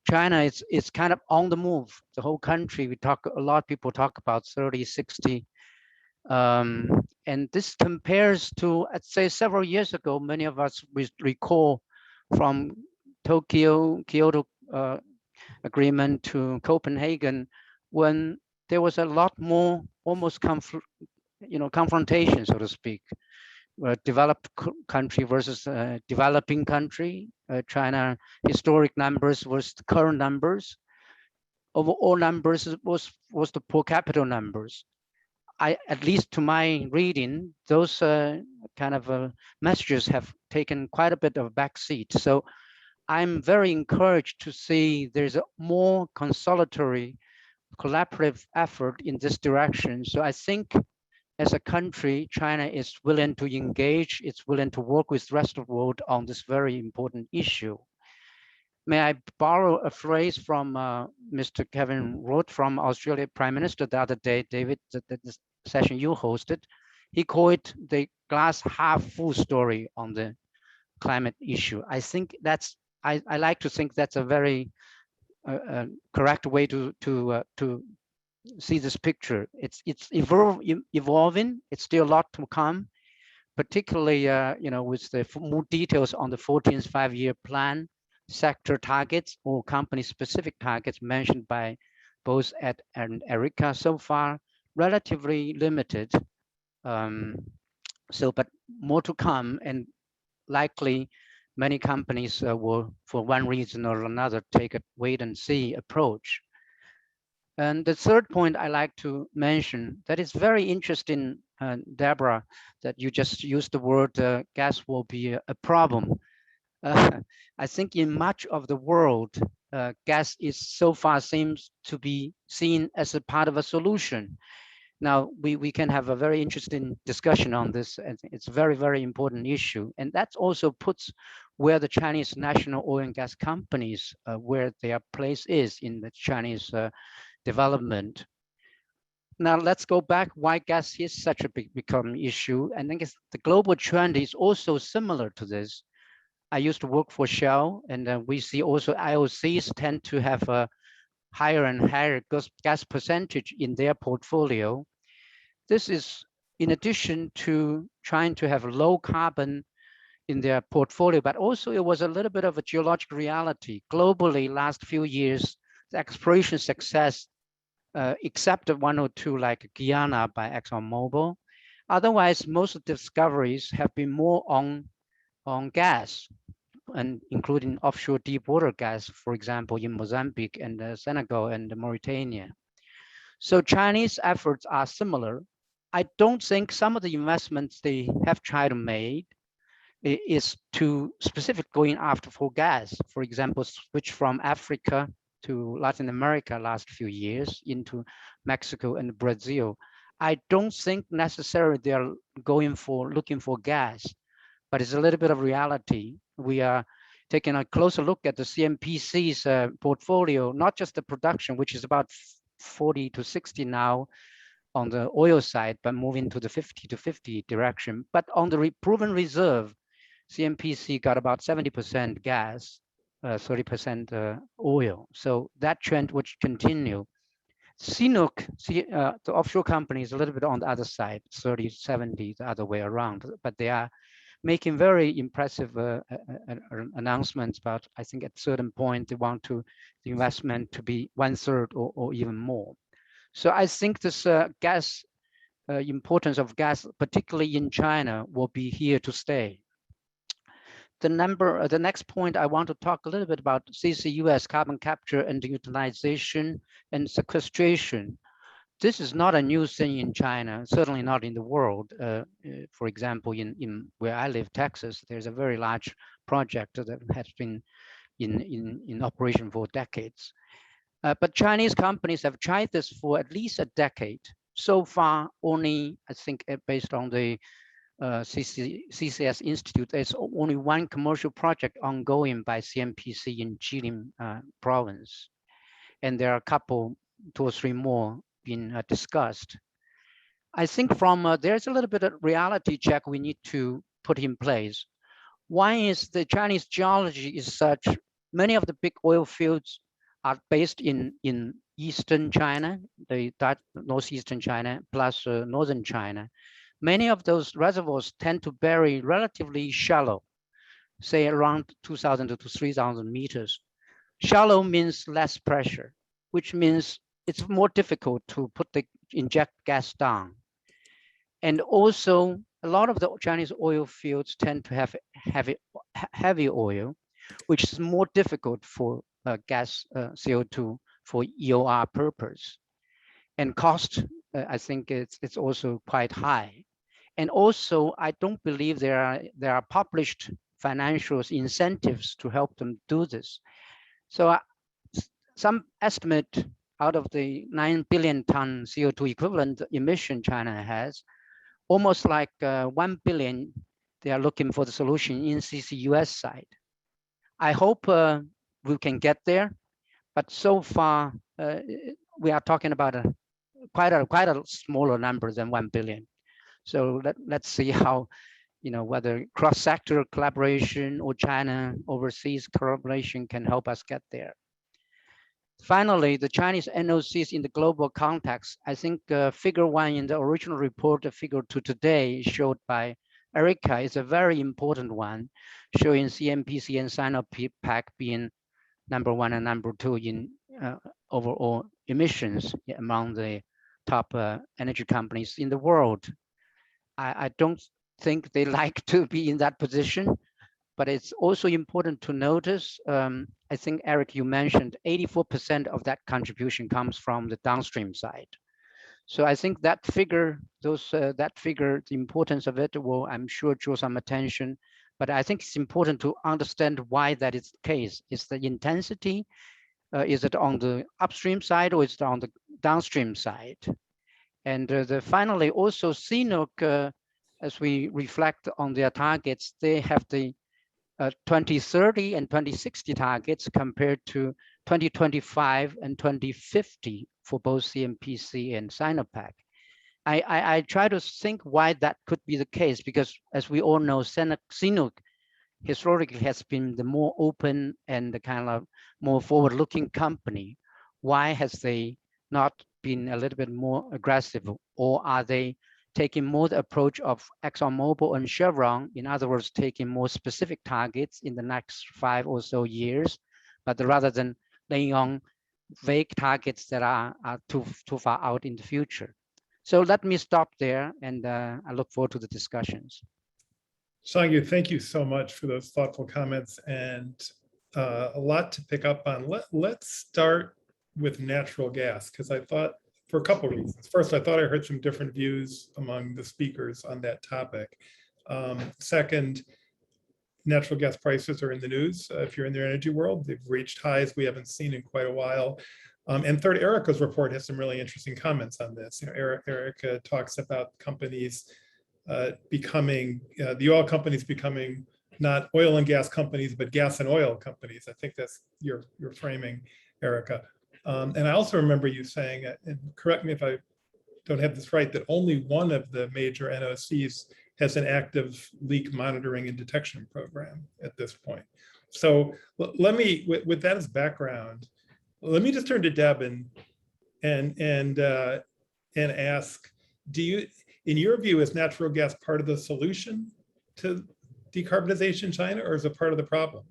China is kind of on the move. The whole country, a lot of people talk about 30, 60. And this compares to, I'd say, several years ago, many of us recall from Kyoto agreement to Copenhagen, when there was a lot more almost confrontation, so to speak. Developed country versus developing country. China historic numbers versus the current numbers. Overall numbers was the per capita numbers. At least to my reading, those kind of messages have taken quite a bit of a backseat. So I'm very encouraged to see there's a more consolidatory, collaborative effort in this direction. So I think as a country, China is willing to engage, it's willing to work with the rest of the world on this very important issue. May I borrow a phrase from Mr. Kevin Rudd from Australia Prime Minister the other day, David, the session you hosted. He called it the glass half full story on the climate issue. I think I like to think that's a very correct way to see this picture. It's evolving. It's still a lot to come, particularly with the more details on the 14th five-year plan, sector targets or company-specific targets mentioned by both Ed and Erica so far, relatively limited. But more to come, and likely many companies will, for one reason or another, take a wait and see approach. And the third point I like to mention that is very interesting, Deborah, that you just used the word gas will be a problem. I think in much of the world, gas is so far seems to be seen as a part of a solution. Now, we can have a very interesting discussion on this. It's a very, very important issue. And that also puts where the Chinese national oil and gas companies, where their place is in the Chinese development. Now, let's go back why gas is such a become issue. And I guess the global trend is also similar to this. I used to work for Shell, and we see also IOCs tend to have a higher and higher gas percentage in their portfolio. This is in addition to trying to have low carbon in their portfolio, but also it was a little bit of a geological reality. Globally, last few years, the exploration success, except one or two like Guyana by ExxonMobil. Otherwise, most of the discoveries have been more on gas, and including offshore deep water gas, for example, in Mozambique and Senegal and Mauritania. So Chinese efforts are similar. I don't think some of the investments they have tried to make is to specific going after for gas. For example, switch from Africa to Latin America last few years into Mexico and Brazil. I don't think necessarily they're looking for gas, but it's a little bit of reality. We are taking a closer look at the CNPC's portfolio, not just the production, which is about 40 to 60 now on the oil side, but moving to the 50 to 50 direction. But on the proven reserve, CNPC got about 70% gas, 30% oil. So that trend would continue. CNOOC, the offshore company, is a little bit on the other side, 30, 70, the other way around, but they are making very impressive announcements about, I think at a certain point, they want the investment to be 1/3 or even more. So I think this importance of gas, particularly in China, will be here to stay. The next point I want to talk a little bit about CCUS, carbon capture and utilization and sequestration. This is not a new thing in China, certainly not in the world. For example, in where I live, Texas, there's a very large project that has been in operation for decades. But Chinese companies have tried this for at least a decade. So far, only, I think, based on the CCS Institute, there's only one commercial project ongoing by CNPC in Jilin province. And there are a couple, 2 or 3 more being discussed. I think from there's a little bit of reality check we need to put in place. One is the Chinese geology is such, many of the big oil fields are based in eastern China, the northeastern China, plus northern China. Many of those reservoirs tend to bury relatively shallow, say around 2,000 to 3,000 meters. Shallow means less pressure, which means it's more difficult to inject gas down. And also, a lot of the Chinese oil fields tend to have heavy oil, which is more difficult for gas CO2 for EOR purpose. And cost, I think it's also quite high. And also, I don't believe there are published financial incentives to help them do this. So some estimate out of the 9 billion ton CO2 equivalent emission China has, almost like 1 billion, they are looking for the solution in CCUS side. I hope we can get there, but so far we are talking about quite a smaller number than 1 billion. So let's see how, whether cross-sector collaboration or China overseas collaboration can help us get there. Finally, the Chinese NOCs in the global context. I think figure 1 in the original report, the figure 2 today showed by Erica is a very important one, showing CNPC and Sinopec being number 1 and number 2 in overall emissions among the top energy companies in the world. I don't think they like to be in that position, but it's also important to notice, I think, Eric, you mentioned 84% of that contribution comes from the downstream side. So I think that figure, the importance of it will, I'm sure, draw some attention, but I think it's important to understand why that is the case. Is the intensity, is it on the upstream side or is it on the downstream side? And finally, also CNOOC, as we reflect on their targets, they have the 2030 and 2060 targets compared to 2025 and 2050 for both CNPC and Sinopec. I try to think why that could be the case, because as we all know, CNOOC historically has been the more open and the kind of more forward-looking company. Why has they not been a little bit more aggressive, or are they taking more the approach of ExxonMobil and Chevron, in other words, taking more specific targets in the next 5 or so years, but rather than laying on vague targets that are too far out in the future. So let me stop there, and I look forward to the discussions. Xiangyu, thank you so much for those thoughtful comments and a lot to pick up on. Let's start with natural gas, because I thought, for a couple of reasons. First, I thought I heard some different views among the speakers on that topic. Second, natural gas prices are in the news. If you're in the energy world, they've reached highs we haven't seen in quite a while. And third, Erica's report has some really interesting comments on this. You know, Erica talks about companies becoming, the oil companies becoming not oil and gas companies, but gas and oil companies. I think that's your framing, Erica. And I also remember you saying, and correct me if I don't have this right, that only one of the major NOCs has an active leak monitoring and detection program at this point. So let me, with that as background, let me just turn to Deb and ask, do you, in your view, is natural gas part of the solution to decarbonization in China, or is it part of the problem?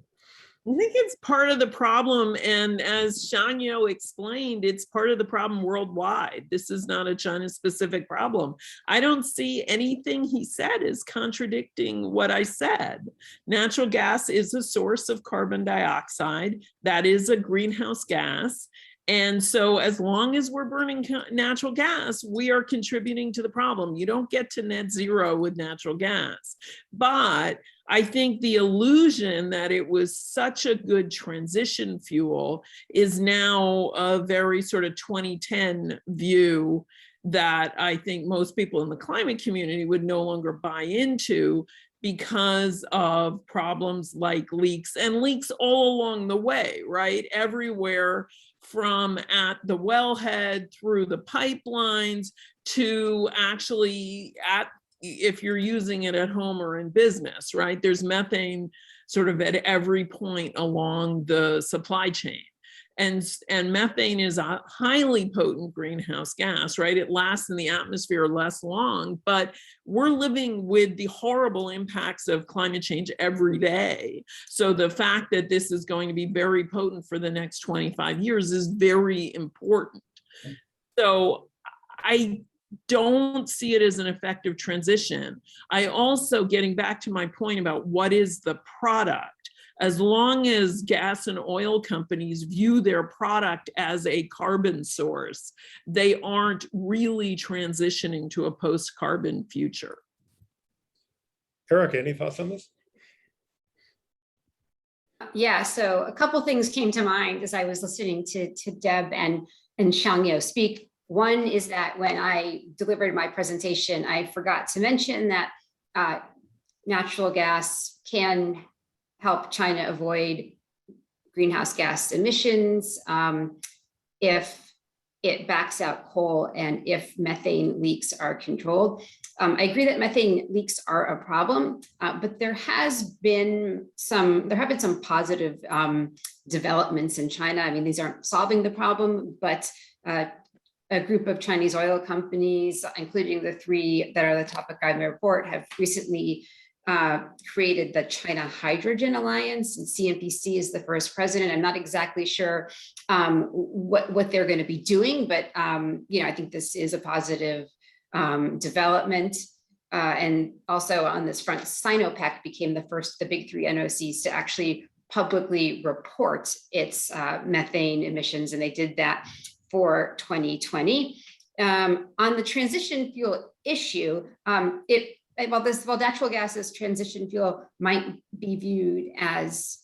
I think it's part of the problem. And as Xiangyu explained, it's part of the problem worldwide. This is not a China-specific problem. I don't see anything he said as contradicting what I said. Natural gas is a source of carbon dioxide. That is a greenhouse gas. And so as long as we're burning natural gas, we are contributing to the problem. You don't get to net zero with natural gas. But I think the illusion that it was such a good transition fuel is now a very sort of 2010 view that I think most people in the climate community would no longer buy into, because of problems like leaks, and leaks all along the way, right? Everywhere from at the wellhead through the pipelines to actually at, if you're using it at home or in business, right? There's methane sort of at every point along the supply chain. And methane is a highly potent greenhouse gas, right? It lasts in the atmosphere less long, but we're living with the horrible impacts of climate change every day. So the fact that this is going to be very potent for the next 25 years is very important. So I don't see it as an effective transition. I also, getting back to my point about what is the product, as long as gas and oil companies view their product as a carbon source, they aren't really transitioning to a post-carbon future. Erica, any thoughts on this? Yeah, so a couple things came to mind as I was listening to Deb and Xiangyu speak. One is that when I delivered my presentation, I forgot to mention that natural gas can help China avoid greenhouse gas emissions if it backs out coal and if methane leaks are controlled. I agree that methane leaks are a problem, but there have been some positive developments in China. I mean, these aren't solving the problem, but a group of Chinese oil companies, including the 3 that are the topic of my report, have recently created the China Hydrogen Alliance, and CNPC is the first president. I'm not exactly sure what they're going to be doing, but you know, I think this is a positive development. And also on this front, Sinopec became the big 3 NOCs to actually publicly report its methane emissions, and they did that for 2020. On the transition fuel issue, while natural gas as transition fuel might be viewed as,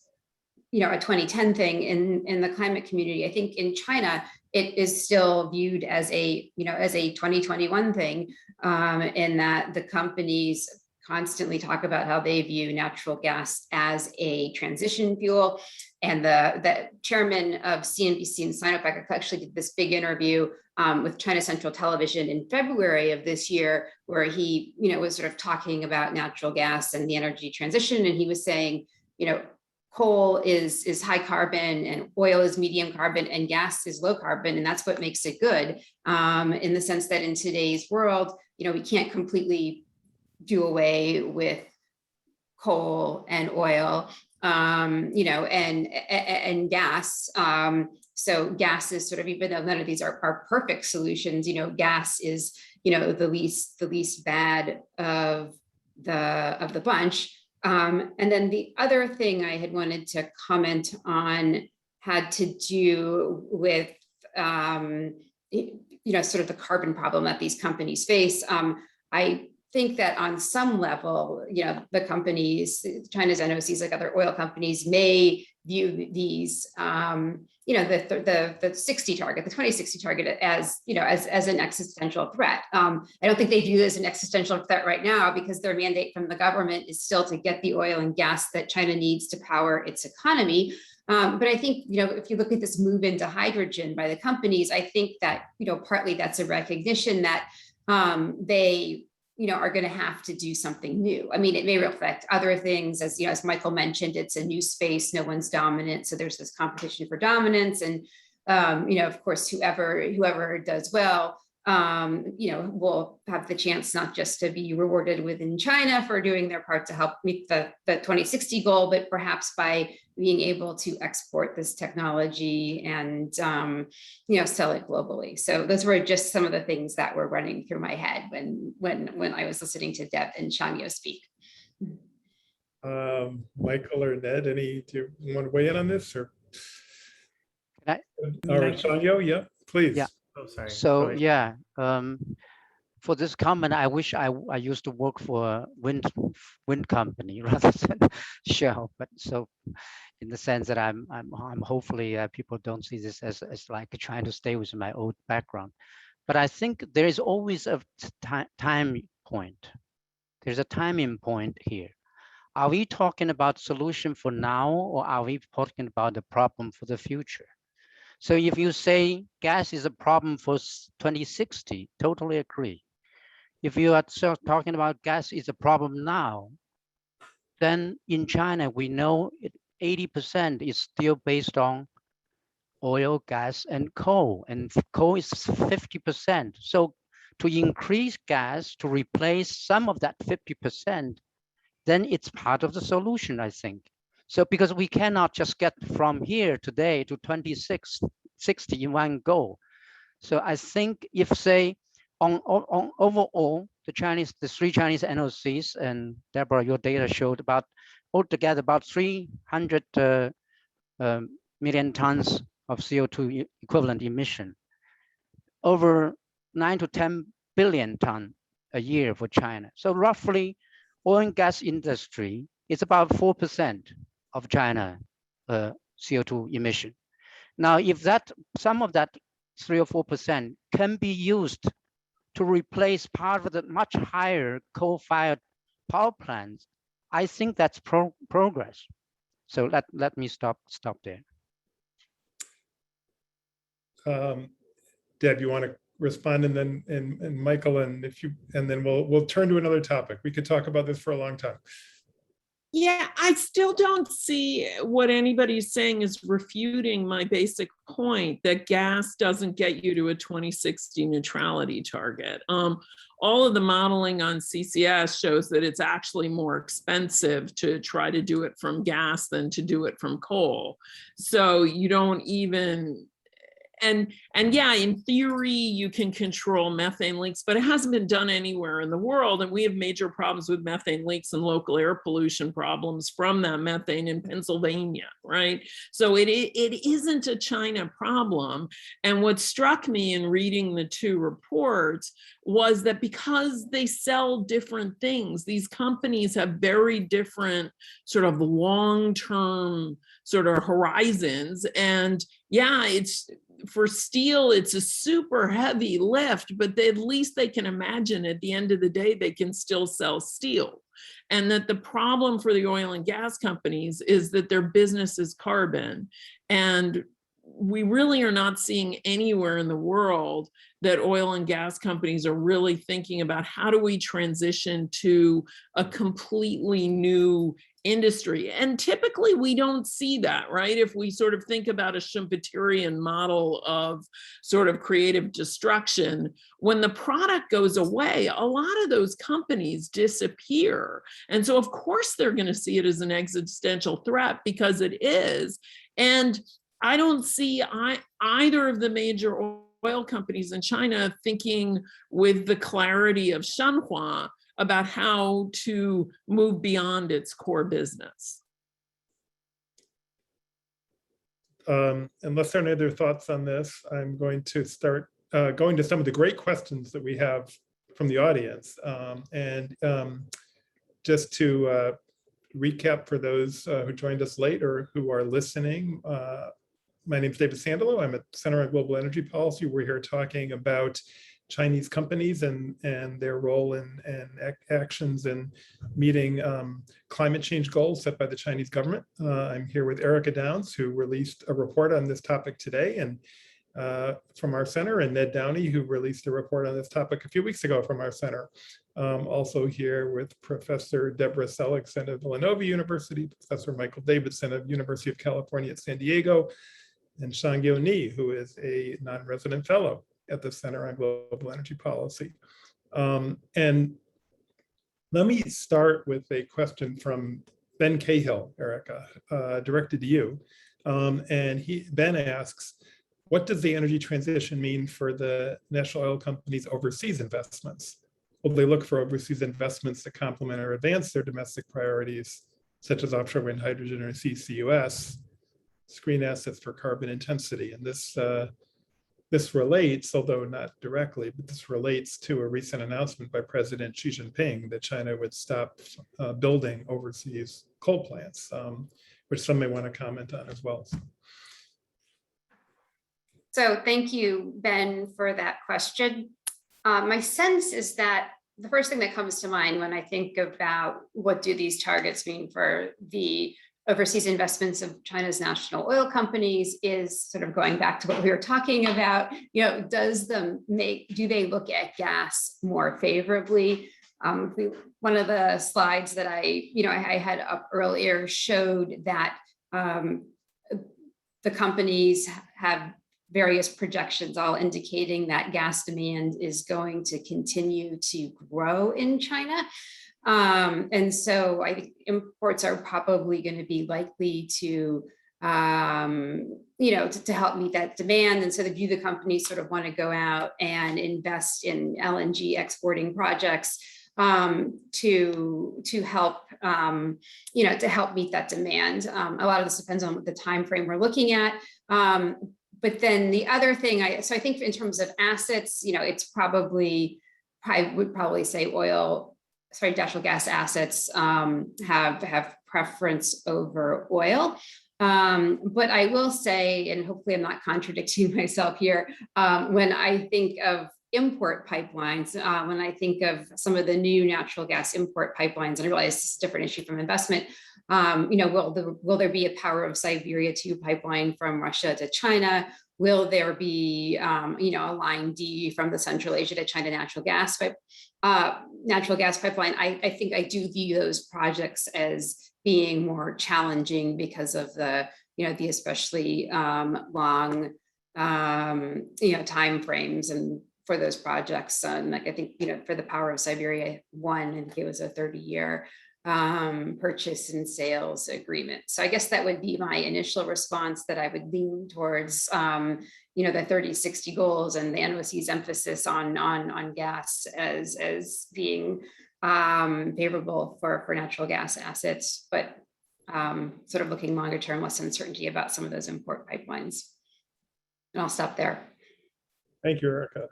you know, a 2010 thing in the climate community, I think in China it is still viewed as a 2021 thing, in that the companies constantly talk about how they view natural gas as a transition fuel. And the chairman of CNBC and Sinopec actually did this big interview with China Central Television in February of this year, where he, you know, was sort of talking about natural gas and the energy transition. And he was saying, you know, coal is high carbon and oil is medium carbon and gas is low carbon, and that's what makes it good, in the sense that in today's world, we can't completely do away with coal and oil, and gas. So gas is sort of, even though none of these are perfect solutions, gas is, the least bad of the bunch. And then the other thing I had wanted to comment on had to do with, sort of the carbon problem that these companies face. I think that on some level, the companies, China's NOCs, like other oil companies, may view these, the 60 target, the 2060 target, as as an existential threat. I don't think they view it as an existential threat right now, because their mandate from the government is still to get the oil and gas that China needs to power its economy. But I think, if you look at this move into hydrogen by the companies, I think that, partly that's a recognition that they are going to have to do something new. I mean, it may reflect other things, as Michael mentioned, it's a new space, no one's dominant, so there's this competition for dominance, and of course, whoever does well, will have the chance not just to be rewarded within China for doing their part to help meet the 2060 goal, but perhaps by being able to export this technology and sell it globally. So those were just some of the things that were running through my head when I was listening to Deb and Shangyo speak. Michael or Ned, do you want to weigh in on this, or? Can Or Shangyo, yeah, please. Yeah. Oh, sorry. So yeah, for this comment, I wish I used to work for a wind company rather than Shell. But so, in the sense that I'm hopefully people don't see this as like trying to stay with my old background. But I think there is always a time point. There's a timing point here. Are we talking about solution for now, or are we talking about the problem for the future? So if you say gas is a problem for 2060, totally agree. If you are talking about gas is a problem now, then in China, we know 80% is still based on oil, gas, and coal is 50%. So to increase gas, to replace some of that 50%, then it's part of the solution, I think. So because we cannot just get from here today to 2060 in one go. So I think if, say, on overall, the three Chinese NOCs, and Deborah, your data showed about altogether about 300 million tons of CO2 equivalent emission, over 9 to 10 billion ton a year for China. So roughly, oil and gas industry is about 4% of China CO2 emission. Now, if some of that 3 or 4% can be used to replace part of the much higher coal-fired power plants, I think that's progress. So let me stop there. Deb, you want to respond, and then and Michael, and then we'll turn to another topic. We could talk about this for a long time. Yeah, I still don't see what anybody's saying is refuting my basic point that gas doesn't get you to a 2060 neutrality target. All of the modeling on CCS shows that it's actually more expensive to try to do it from gas than to do it from coal. So you don't even, and yeah, in theory, you can control methane leaks, but it hasn't been done anywhere in the world. And we have major problems with methane leaks and local air pollution problems from that methane in Pennsylvania, right? So it isn't a China problem. And what struck me in reading the two reports was that because they sell different things, these companies have very different sort of long-term sort of horizons. And yeah, for steel, it's a super heavy lift, but at least they can imagine at the end of the day, they can still sell steel. And that the problem for the oil and gas companies is that their business is carbon. And we really are not seeing anywhere in the world that oil and gas companies are really thinking about how do we transition to a completely new industry. And typically we don't see that, right? If we sort of think about a Schumpeterian model of sort of creative destruction, when the product goes away, a lot of those companies disappear. And so of course they're going to see it as an existential threat, because it is. And I don't see either of the major oil companies in China thinking with the clarity of Shenhua about how to move beyond its core business. Unless there are any other thoughts on this, I'm going to start going to some of the great questions that we have from the audience. Just to recap for those who joined us late or who are listening, my name is David Sandalo. I'm at Center on Global Energy Policy. We're here talking about Chinese companies and their role in actions in meeting climate change goals set by the Chinese government. I'm here with Erica Downs, who released a report on this topic today, and from our center, and Ned Downie, who released a report on this topic a few weeks ago from our center. Also here with Professor Deb Sellickson of Villanova University, Professor Michael Davidson of University of California at San Diego, and Shangyo Ni, who is a non-resident fellow at the Center on Global Energy Policy. And let me start with a question from Ben Cahill, Erica, directed to you. Ben asks, what does the energy transition mean for the national oil companies' overseas investments? Will they look for overseas investments to complement or advance their domestic priorities, such as offshore wind, hydrogen, or CCUS, screen assets for carbon intensity? And this relates, although not directly, but this relates to a recent announcement by President Xi Jinping that China would stop building overseas coal plants, which some may want to comment on as well. So thank you, Ben, for that question. My sense is that the first thing that comes to mind when I think about what do these targets mean for the overseas investments of China's national oil companies is sort of going back to what we were talking about. Do they look at gas more favorably? One of the slides that I had up earlier showed that the companies have various projections all indicating that gas demand is going to continue to grow in China. And so I think imports are probably going to be likely to help meet that demand. And so the companies sort of want to go out and invest in LNG exporting projects to help meet that demand. A lot of this depends on what the time frame we're looking at. But then the other thing, I think in terms of assets, it's I would probably say natural gas assets have preference over oil. But I will say, and hopefully I'm not contradicting myself here, when I think of import pipelines, when I think of some of the new natural gas import pipelines, and I realize this is a different issue from investment, will there be a Power of Siberia 2 pipeline from Russia to China? Will there be, a line D from the Central Asia to China natural gas pipeline? I think I do view those projects as being more challenging because of the especially long, time frames and for those projects. And I think, for the Power of Siberia 1, I think it was a 30-year purchase and sales agreement. So I guess that would be my initial response, that I would lean towards, the 30-60 goals and the NOC's emphasis on gas as being favorable for natural gas assets, but sort of looking longer term, less uncertainty about some of those import pipelines. And I'll stop there. Thank you, Erica.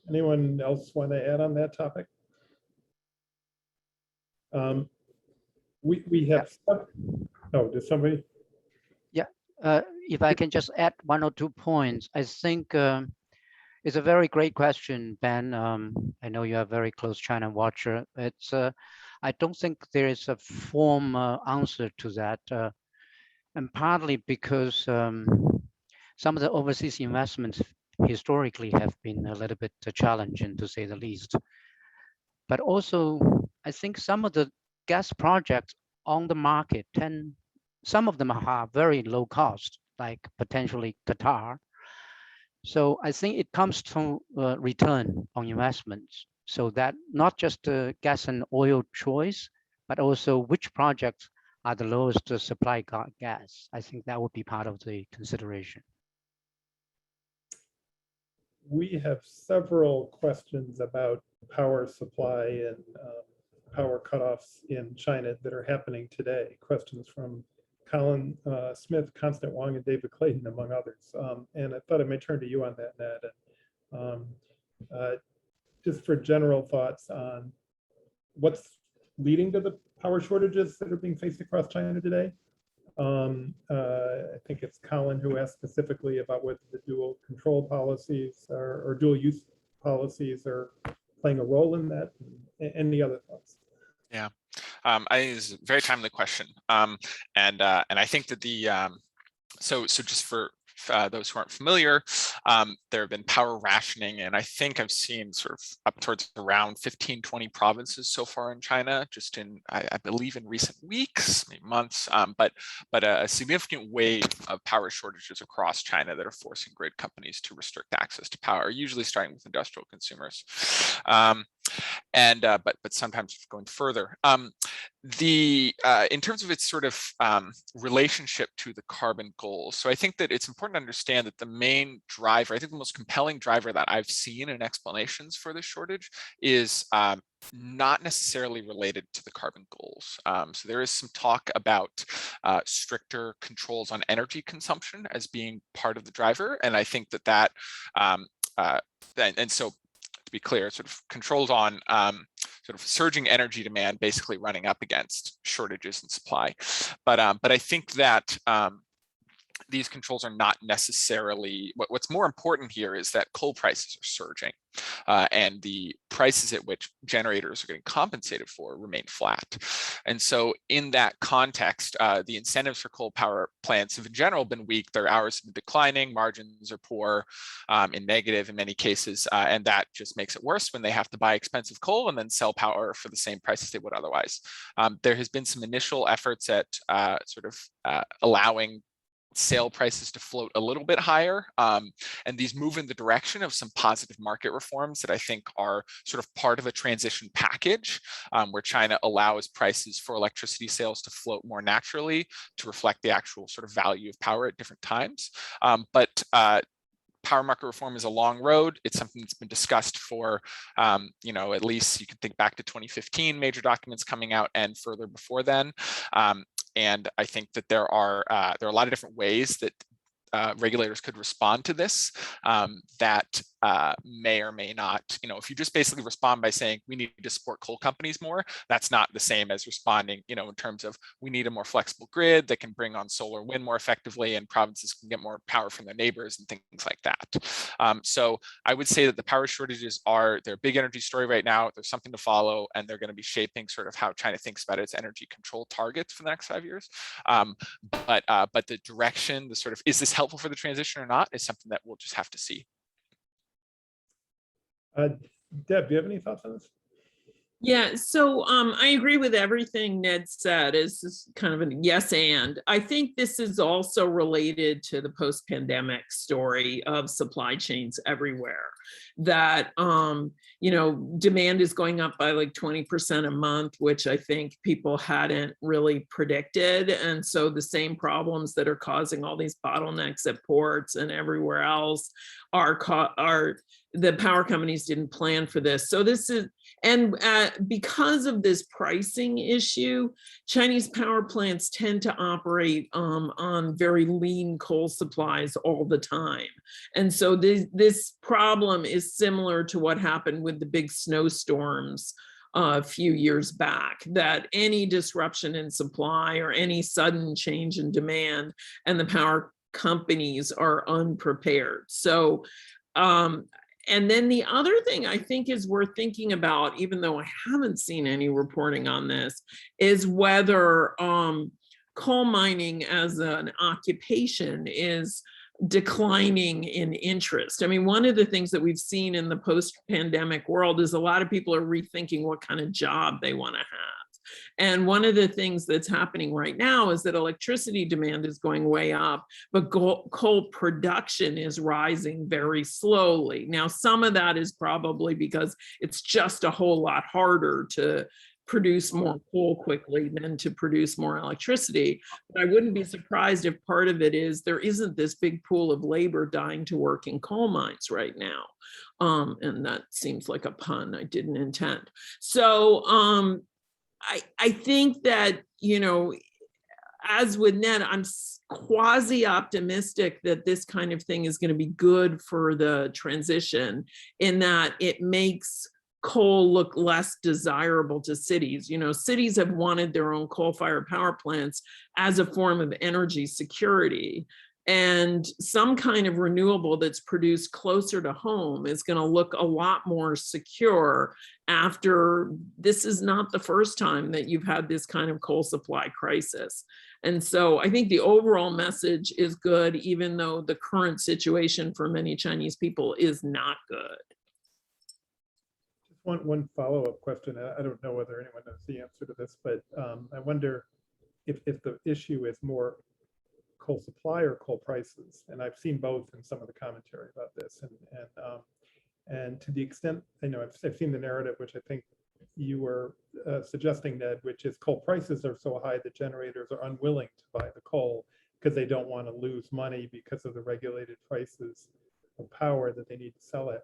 Anyone else want to add on that topic? We have, does somebody? Yeah, if I can just add 1 or 2 points. I think it's a very great question, Ben. I know you're a very close China watcher. I don't think there is a formal answer to that, and partly because some of the overseas investments historically have been a little bit challenging, to say the least. But also, I think some of the gas projects on the market some of them are very low cost, like potentially Qatar. So I think it comes to return on investments. So that not just the gas and oil choice, but also which projects are the lowest supply gas. I think that would be part of the consideration. We have several questions about power supply and power cutoffs in China that are happening today. Questions from Colin Smith, Constant Wong, and David Clayton, among others. And I thought I may turn to you on that, Ned. And, just for general thoughts on what's leading to the power shortages that are being faced across China today. I think it's Colin who asked specifically about whether the dual control policies or dual use policies are playing a role in that. Any other thoughts? Yeah, I think it's a very timely question, and I think that the so just for those who aren't familiar, there have been power rationing, and I think I've seen sort of up towards around 15, 20 provinces so far in China, just in, I believe in recent weeks, maybe months, but a significant wave of power shortages across China that are forcing grid companies to restrict access to power, usually starting with industrial consumers. But sometimes going further. In terms of its sort of relationship to the carbon goals, so I think that it's important to understand that the main driver, I think the most compelling driver that I've seen in explanations for this shortage is not necessarily related to the carbon goals. So there is some talk about stricter controls on energy consumption as being part of the driver, and I think that and so to be clear, sort of controls on sort of surging energy demand, basically running up against shortages in supply. But I think that these controls are not necessarily, what's more important here is that coal prices are surging and the prices at which generators are getting compensated for remain flat. And so in that context, the incentives for coal power plants have in general been weak. Their hours have been declining, margins are poor, and negative in many cases, and that just makes it worse when they have to buy expensive coal and then sell power for the same price as they would otherwise. There has been some initial efforts at sort of allowing sale prices to float a little bit higher. And these move in the direction of some positive market reforms that I think are sort of part of a transition package where China allows prices for electricity sales to float more naturally to reflect the actual sort of value of power at different times. But power market reform is a long road. It's something that's been discussed for, at least you can think back to 2015, major documents coming out and further before then. And I think that there are a lot of different ways that regulators could respond to this that may or may not, if you just basically respond by saying we need to support coal companies more, that's not the same as responding, in terms of we need a more flexible grid that can bring on solar wind more effectively and provinces can get more power from their neighbors and things like that. So I would say that the power shortages they're a big energy story right now. There's something to follow and they're going to be shaping sort of how China thinks about its energy control targets for the next 5 years. But the direction, the sort of, is this helpful for the transition or not, is something that we'll just have to see. Deb, do you have any thoughts on this? Yeah, so I agree with everything Ned said. It's kind of a yes and. I think this is also related to the post-pandemic story of supply chains everywhere. That, demand is going up by like 20% a month, which I think people hadn't really predicted. And so the same problems that are causing all these bottlenecks at ports and everywhere else are the power companies didn't plan for this. So this is, and because of this pricing issue, Chinese power plants tend to operate on very lean coal supplies all the time. And so this problem is similar to what happened with the big snowstorms a few years back, that any disruption in supply or any sudden change in demand and the power companies are unprepared. So, and then the other thing I think is worth thinking about, even though I haven't seen any reporting on this, is whether coal mining as an occupation is declining in interest. I mean, one of the things that we've seen in the post-pandemic world is a lot of people are rethinking what kind of job they want to have. And one of the things that's happening right now is that electricity demand is going way up, but coal production is rising very slowly. Now, some of that is probably because it's just a whole lot harder to produce more coal quickly than to produce more electricity. But I wouldn't be surprised if part of it is there isn't this big pool of labor dying to work in coal mines right now. And that seems like a pun I didn't intend. So I think that, you know, as with Ned, I'm quasi optimistic that this kind of thing is going to be good for the transition, in that it makes coal look less desirable to cities. You know, cities have wanted their own coal-fired power plants as a form of energy security. And some kind of renewable that's produced closer to home is going to look a lot more secure after this is not the first time that you've had this kind of coal supply crisis. And so I think the overall message is good, even though the current situation for many Chinese people is not good. Just one follow-up question. I don't know whether anyone knows the answer to this, but I wonder if the issue is more coal supply or coal prices. And I've seen both in some of the commentary about this. And to the extent, I know I've seen the narrative, which I think you were suggesting, Ned, which is coal prices are so high that generators are unwilling to buy the coal because they don't want to lose money because of the regulated prices of power that they need to sell it.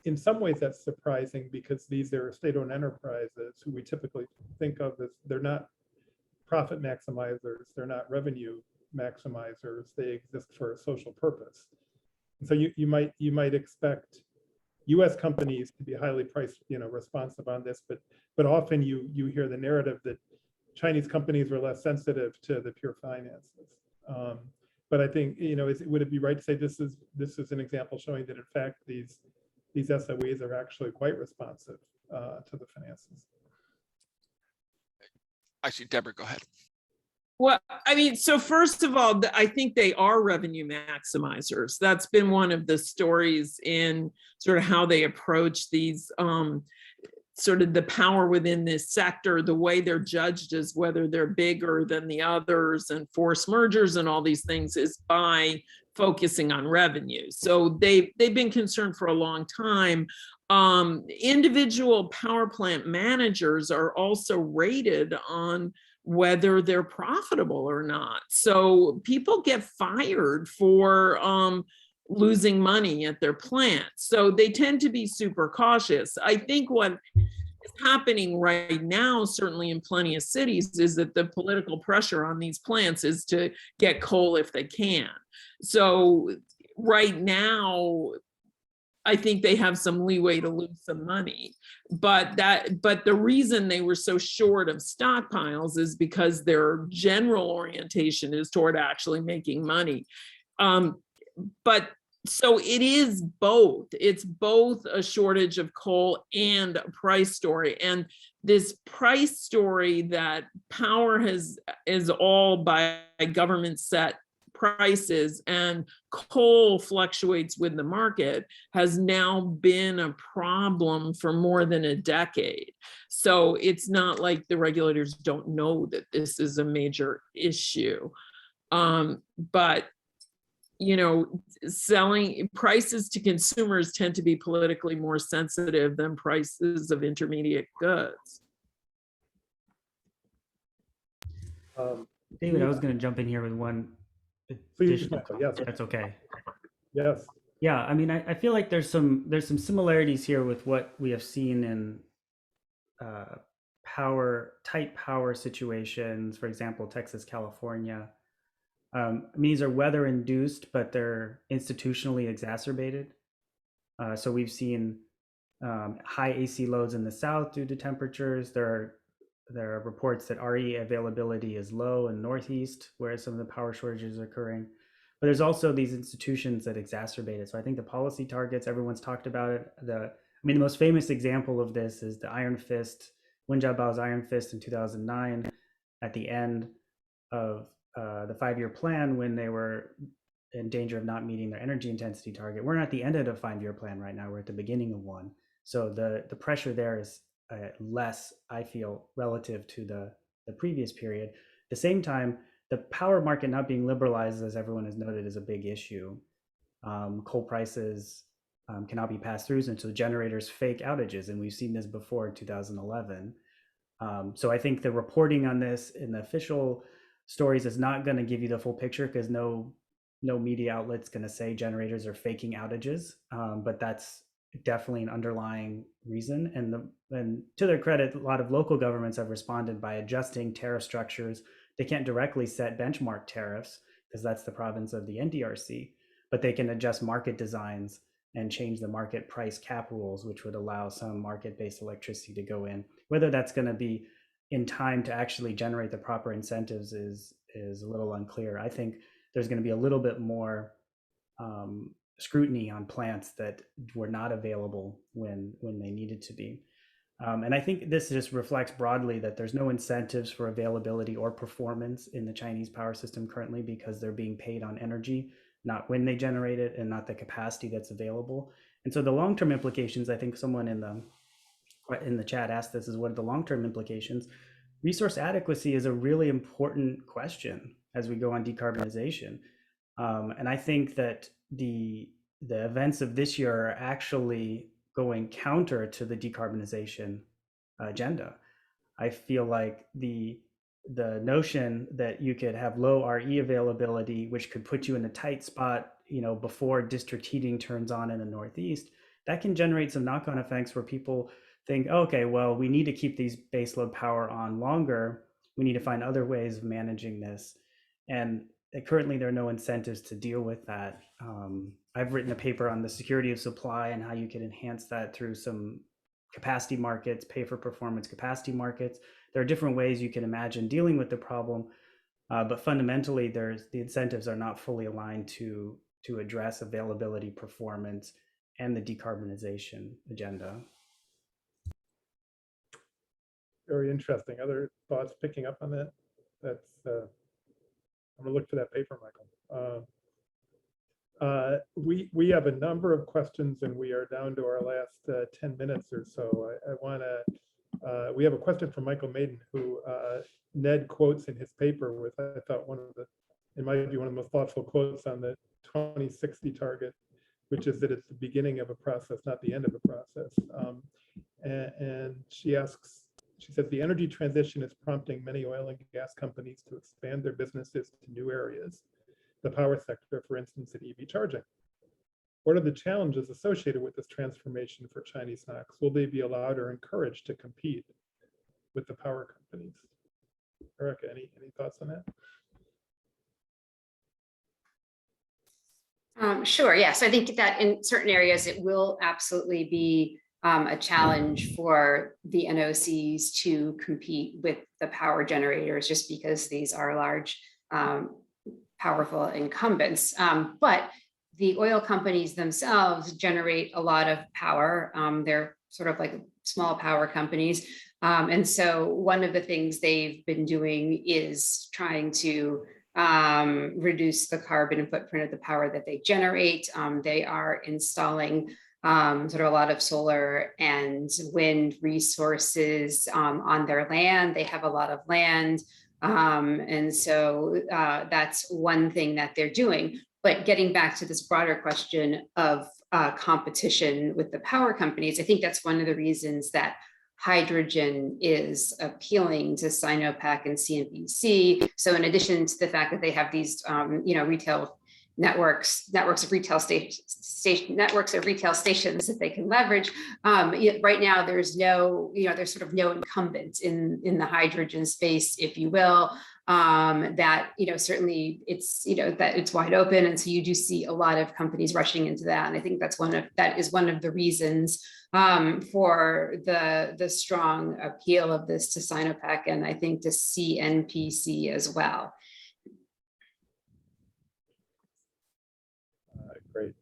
In some ways, that's surprising because these are state-owned enterprises who we typically think of as, they're not profit maximizers, they're not revenue maximizers, they exist for a social purpose. And so you might expect US companies to be highly price, responsive on this, but often you hear the narrative that Chinese companies are less sensitive to the pure finances. But I think, would it be right to say this is an example showing that in fact these SOEs are actually quite responsive to the finances? Actually, Deborah, go ahead. Well, I mean, so first of all, I think they are revenue maximizers. That's been one of the stories in sort of how they approach these sort of the power within this sector. The way they're judged as whether they're bigger than the others and forced mergers and all these things is by focusing on revenue. So they've been concerned for a long time. Individual power plant managers are also rated on whether they're profitable or not. So people get fired for losing money at their plants. So they tend to be super cautious. I think what is happening right now, certainly in plenty of cities, is that the political pressure on these plants is to get coal if they can. So right now, I think they have some leeway to lose some money, but the reason they were so short of stockpiles is because their general orientation is toward actually making money. But so it is both. It's both a shortage of coal and a price story. And this price story that power is all by government set prices and coal fluctuates with the market has now been a problem for more than a decade. So it's not like the regulators don't know that this is a major issue. But selling prices to consumers tend to be politically more sensitive than prices of intermediate goods. David, I was going to jump in here with one additional comment. Yes. That's okay. Yes. Yeah, I mean, I feel like there's some similarities here with what we have seen in tight power situations, for example, Texas, California. I mean, these are weather induced, but they're institutionally exacerbated. So we've seen high AC loads in the south due to temperatures. There are reports that RE availability is low in Northeast, where some of the power shortages are occurring. But there's also these institutions that exacerbate it. So I think the policy targets, everyone's talked about it. The most famous example of this is the Iron Fist, Wen Jiabao's Iron Fist in 2009, at the end of the 5-year plan, when they were in danger of not meeting their energy intensity target. We're not at the end of a 5-year plan right now. We're at the beginning of one. So the pressure there is less, I feel, relative to the previous period. At the same time, the power market not being liberalized, as everyone has noted, is a big issue. Coal prices cannot be passed through, and so generators fake outages, and we've seen this before in 2011. So I think the reporting on this in the official stories is not going to give you the full picture, because no media outlet's going to say generators are faking outages, but that's definitely an underlying reason. And to their credit, a lot of local governments have responded by adjusting tariff structures. They can't directly set benchmark tariffs because that's the province of the NDRC, but they can adjust market designs and change the market price cap rules, which would allow some market-based electricity to go in. Whether that's going to be in time to actually generate the proper incentives is a little unclear. I think there's going to be a little bit more scrutiny on plants that were not available when they needed to be. And I think this just reflects broadly that there's no incentives for availability or performance in the Chinese power system currently, because they're being paid on energy, not when they generate it and not the capacity that's available. And so the long-term implications, I think someone in the chat asked this, is what are the long-term implications? Resource adequacy is a really important question as we go on decarbonization. And I think that the events of this year are actually going counter to the decarbonization agenda. I feel like the notion that you could have low RE availability, which could put you in a tight spot, before district heating turns on in the Northeast, that can generate some knock-on effects where people think, okay, well, we need to keep these baseload power on longer. We need to find other ways of managing this. And currently there are no incentives to deal with that. I've written a paper on the security of supply and how you can enhance that through some capacity markets, pay for performance capacity markets. There are different ways you can imagine dealing with the problem, but fundamentally the incentives are not fully aligned to address availability, performance, and the decarbonization agenda. Very interesting. Other thoughts picking up on that? I'm gonna look for that paper, Michael. We have a number of questions, and we are down to our last 10 minutes or so. We have a question from Michael Maiden, who Ned quotes in his paper with, I thought, it might be one of the most thoughtful quotes on the 2060 target, which is that it's the beginning of a process, not the end of a process. And she says, the energy transition is prompting many oil and gas companies to expand their businesses to new areas, the power sector, for instance, in EV charging. What are the challenges associated with this transformation for Chinese NOCs? Will they be allowed or encouraged to compete with the power companies? Erica, any thoughts on that? Sure, yes. I think that in certain areas, it will absolutely be a challenge for the NOCs to compete with the power generators, just because these are large, powerful incumbents. But the oil companies themselves generate a lot of power. They're sort of like small power companies. And so one of the things they've been doing is trying to reduce the carbon footprint of the power that they generate. They are installing sort of a lot of solar and wind resources on their land. They have a lot of land. And so that's one thing that they're doing. But getting back to this broader question of competition with the power companies, I think that's one of the reasons that hydrogen is appealing to Sinopec and CNPC. So in addition to the fact that they have these, retail networks of retail stations that they can leverage. Right now, there's sort of no incumbent in the hydrogen space, if you will. That certainly that it's wide open, and so you do see a lot of companies rushing into that. And I think that is one of the reasons for the strong appeal of this to Sinopec, and I think to CNPC as well. Great.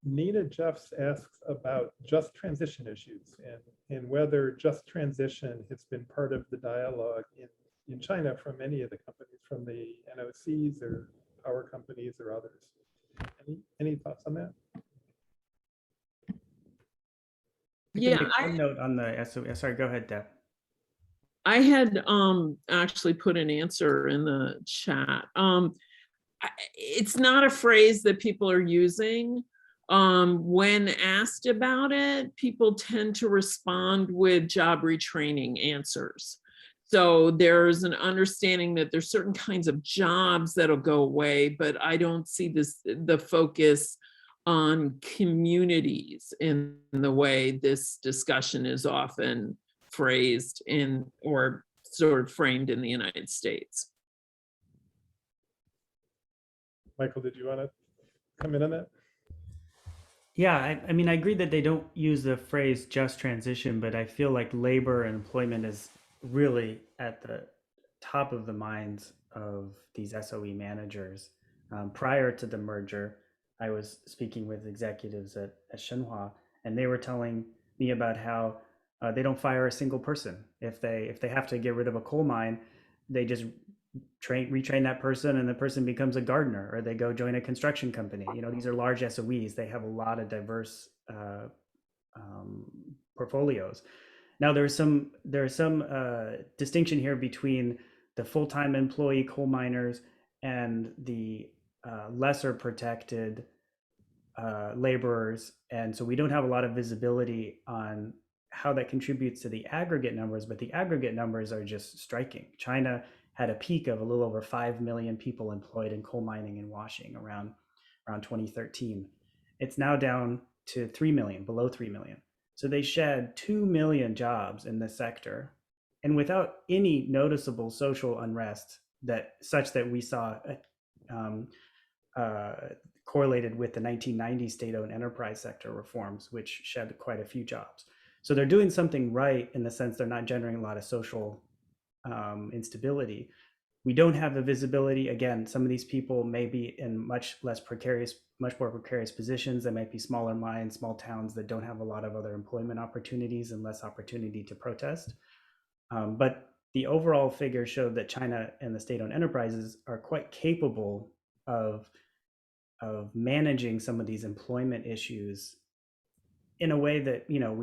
Nina Jeffs asks about just transition issues and whether just transition has been part of the dialogue in China from many of the companies, from the NOCs or power companies or others. Any thoughts on that? Yeah, one note on the SOE. Sorry, go ahead, Deb. I had actually put an answer in the chat. It's not a phrase that people are using. When asked about it, people tend to respond with job retraining answers. So there's an understanding that there's certain kinds of jobs that'll go away, but I don't see the focus on communities in the way this discussion is often phrased in or sort of framed in the United States. Michael, did you want to come in on that? Yeah, I mean, I agree that they don't use the phrase just transition, but I feel like labor and employment is really at the top of the minds of these SOE managers. Prior to the merger, I was speaking with executives at Shenhua, and they were telling me about how they don't fire a single person. If they have to get rid of a coal mine, they just retrain that person, and the person becomes a gardener, or they go join a construction company. You know, these are large SOEs. They have a lot of diverse portfolios. Now, there's some distinction here between the full-time employee coal miners and the lesser protected laborers, and so we don't have a lot of visibility on how that contributes to the aggregate numbers, but the aggregate numbers are just striking. China had a peak of a little over 5 million people employed in coal mining and washing around 2013. It's now down to 3 million, below 3 million. So they shed 2 million jobs in this sector, and without any noticeable social unrest such that we saw correlated with the 1990 state-owned enterprise sector reforms, which shed quite a few jobs. So they're doing something right in the sense they're not generating a lot of social instability. We don't have the visibility. Again, some of these people may be in much more precarious positions. They might be smaller mines, small towns that don't have a lot of other employment opportunities and less opportunity to protest. But the overall figures showed that China and the state-owned enterprises are quite capable of managing some of these employment issues in a way that, you know,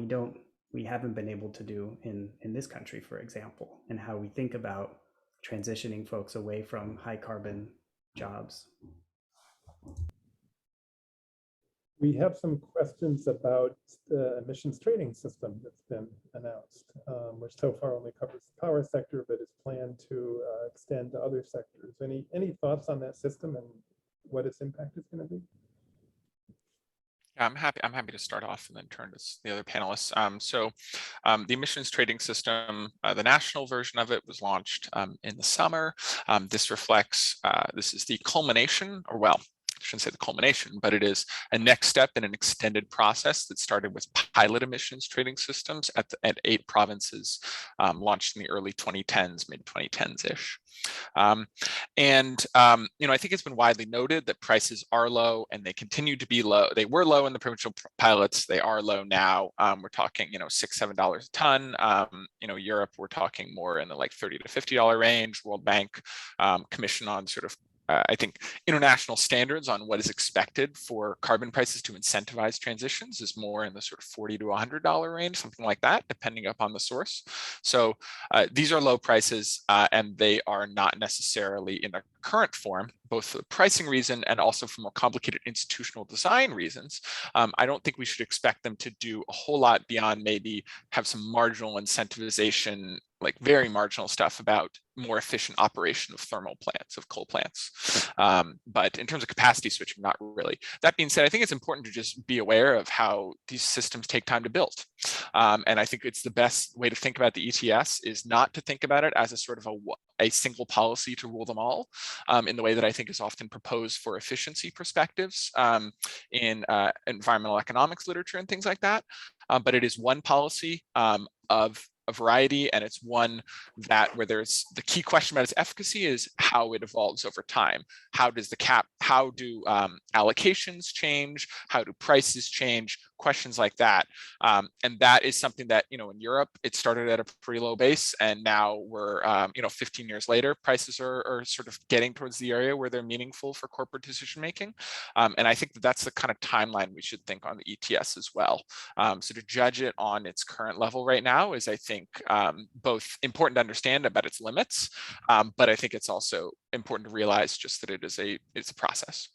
we haven't been able to do in this country, for example, and how we think about transitioning folks away from high carbon jobs. We have some questions about the emissions trading system that's been announced, which so far only covers the power sector, but is planned to extend to other sectors. Any thoughts on that system and what its impact is going to be? Yeah, I'm happy to start off and then turn to the other panelists. The emissions trading system, the national version of it was launched in the summer. This is the culmination, or well, I shouldn't say the culmination, but it is a next step in an extended process that started with pilot emissions trading systems at 8 provinces, launched in the early 2010s, mid 2010s-ish. I think it's been widely noted that prices are low and they continue to be low. They were low in the provincial pilots. They are low now. We're talking, $6, $7 a ton. Europe, we're talking more in the like $30 to $50 range. World Bank Commission on sort of I think international standards on what is expected for carbon prices to incentivize transitions is more in the sort of $40 to $100 range, something like that, depending upon the source. So these are low prices and they are not necessarily in a current form, both for the pricing reason and also for more complicated institutional design reasons. I don't think we should expect them to do a whole lot beyond maybe have some marginal incentivization, like very marginal stuff about more efficient operation of thermal plants, of coal plants. But in terms of capacity switching, not really. That being said, I think it's important to just be aware of how these systems take time to build. And I think it's the best way to think about the ETS is not to think about it as a sort of a single policy to rule them all in the way that I think is often proposed for efficiency perspectives in environmental economics literature and things like that. But it is one policy of a variety, and it's one that where there's the key question about its efficacy is how it evolves over time. How do allocations change? How do prices change? questions like that. And that is something that, you know, in Europe, it started at a pretty low base, and now we're, you know, 15 years later, prices are sort of getting towards the area where they're meaningful for corporate decision making. And I think that that's the kind of timeline we should think on the ETS as well. So to judge it on its current level right now is, I think, both important to understand about its limits, but I think it's also important to realize just that it's a process.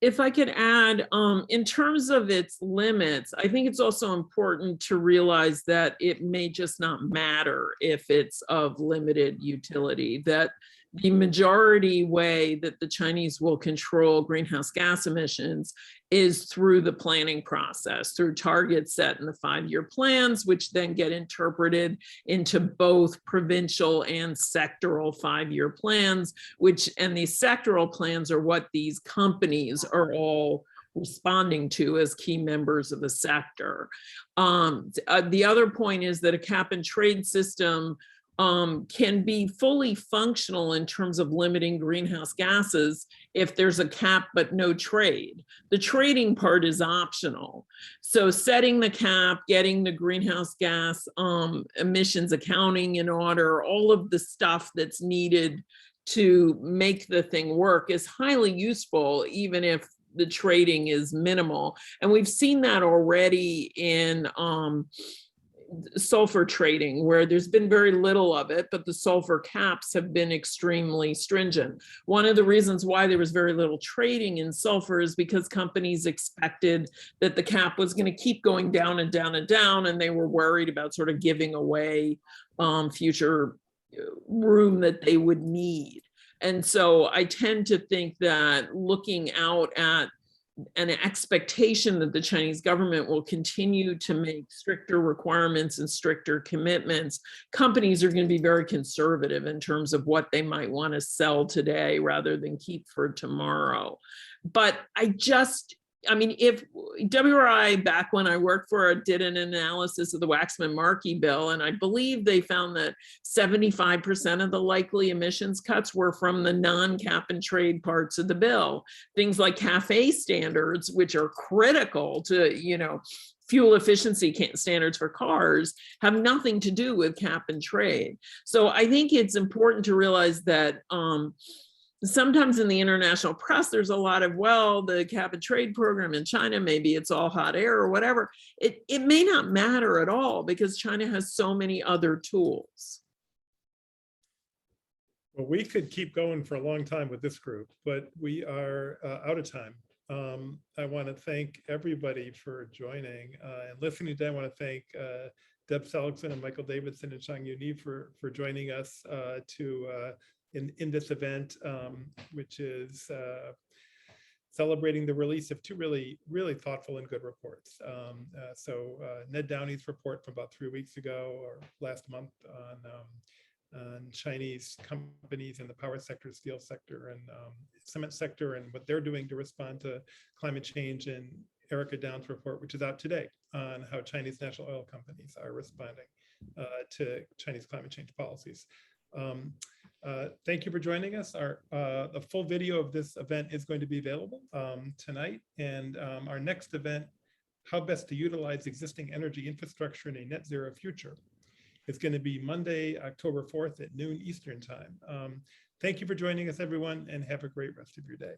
If I could add, in terms of its limits, I think it's also important to realize that it may just not matter if it's of limited utility, that the majority way that the Chinese will control greenhouse gas emissions is through the planning process, through targets set in the 5-year plans, which then get interpreted into both provincial and sectoral 5-year plans, and these sectoral plans are what these companies are all responding to as key members of the sector. The other point is that a cap and trade system can be fully functional in terms of limiting greenhouse gases if there's a cap but no trade. The trading part is optional. So setting the cap, getting the greenhouse gas emissions accounting in order, all of the stuff that's needed to make the thing work is highly useful, even if the trading is minimal. And we've seen that already in sulfur trading, where there's been very little of it, but the sulfur caps have been extremely stringent. One of the reasons why there was very little trading in sulfur is because companies expected that the cap was going to keep going down and down and down, and they were worried about sort of giving away future room that they would need. And so I tend to think that looking out at an expectation that the Chinese government will continue to make stricter requirements and stricter commitments, companies are going to be very conservative in terms of what they might want to sell today rather than keep for tomorrow. But I mean, if WRI, back when I worked for it, did an analysis of the Waxman-Markey bill, and I believe they found that 75% of the likely emissions cuts were from the non-cap and trade parts of the bill. Things like CAFE standards, which are critical to, you know, fuel efficiency standards for cars, have nothing to do with cap and trade. So I think it's important to realize that sometimes in the international press, there's a lot of, well, the cap and trade program in China, maybe it's all hot air or whatever. It may not matter at all because China has so many other tools. Well, we could keep going for a long time with this group, but we are out of time. I want to thank everybody for joining and listening today. I want to thank Deb Sellickson and Michael Davidson and Shang Yuni for joining us in this event, which is celebrating the release of 2 really, really thoughtful and good reports. So Ned Downie's report from about 3 weeks ago or last month on Chinese companies in the power sector, steel sector, and cement sector, and what they're doing to respond to climate change, and Erica Down's report, which is out today, on how Chinese national oil companies are responding to Chinese climate change policies. Thank you for joining us. The full video of this event is going to be available tonight, and our next event, how best to utilize existing energy infrastructure in a net zero future, is going to be Monday, October 4th at noon Eastern time. Thank you for joining us, everyone, and have a great rest of your day.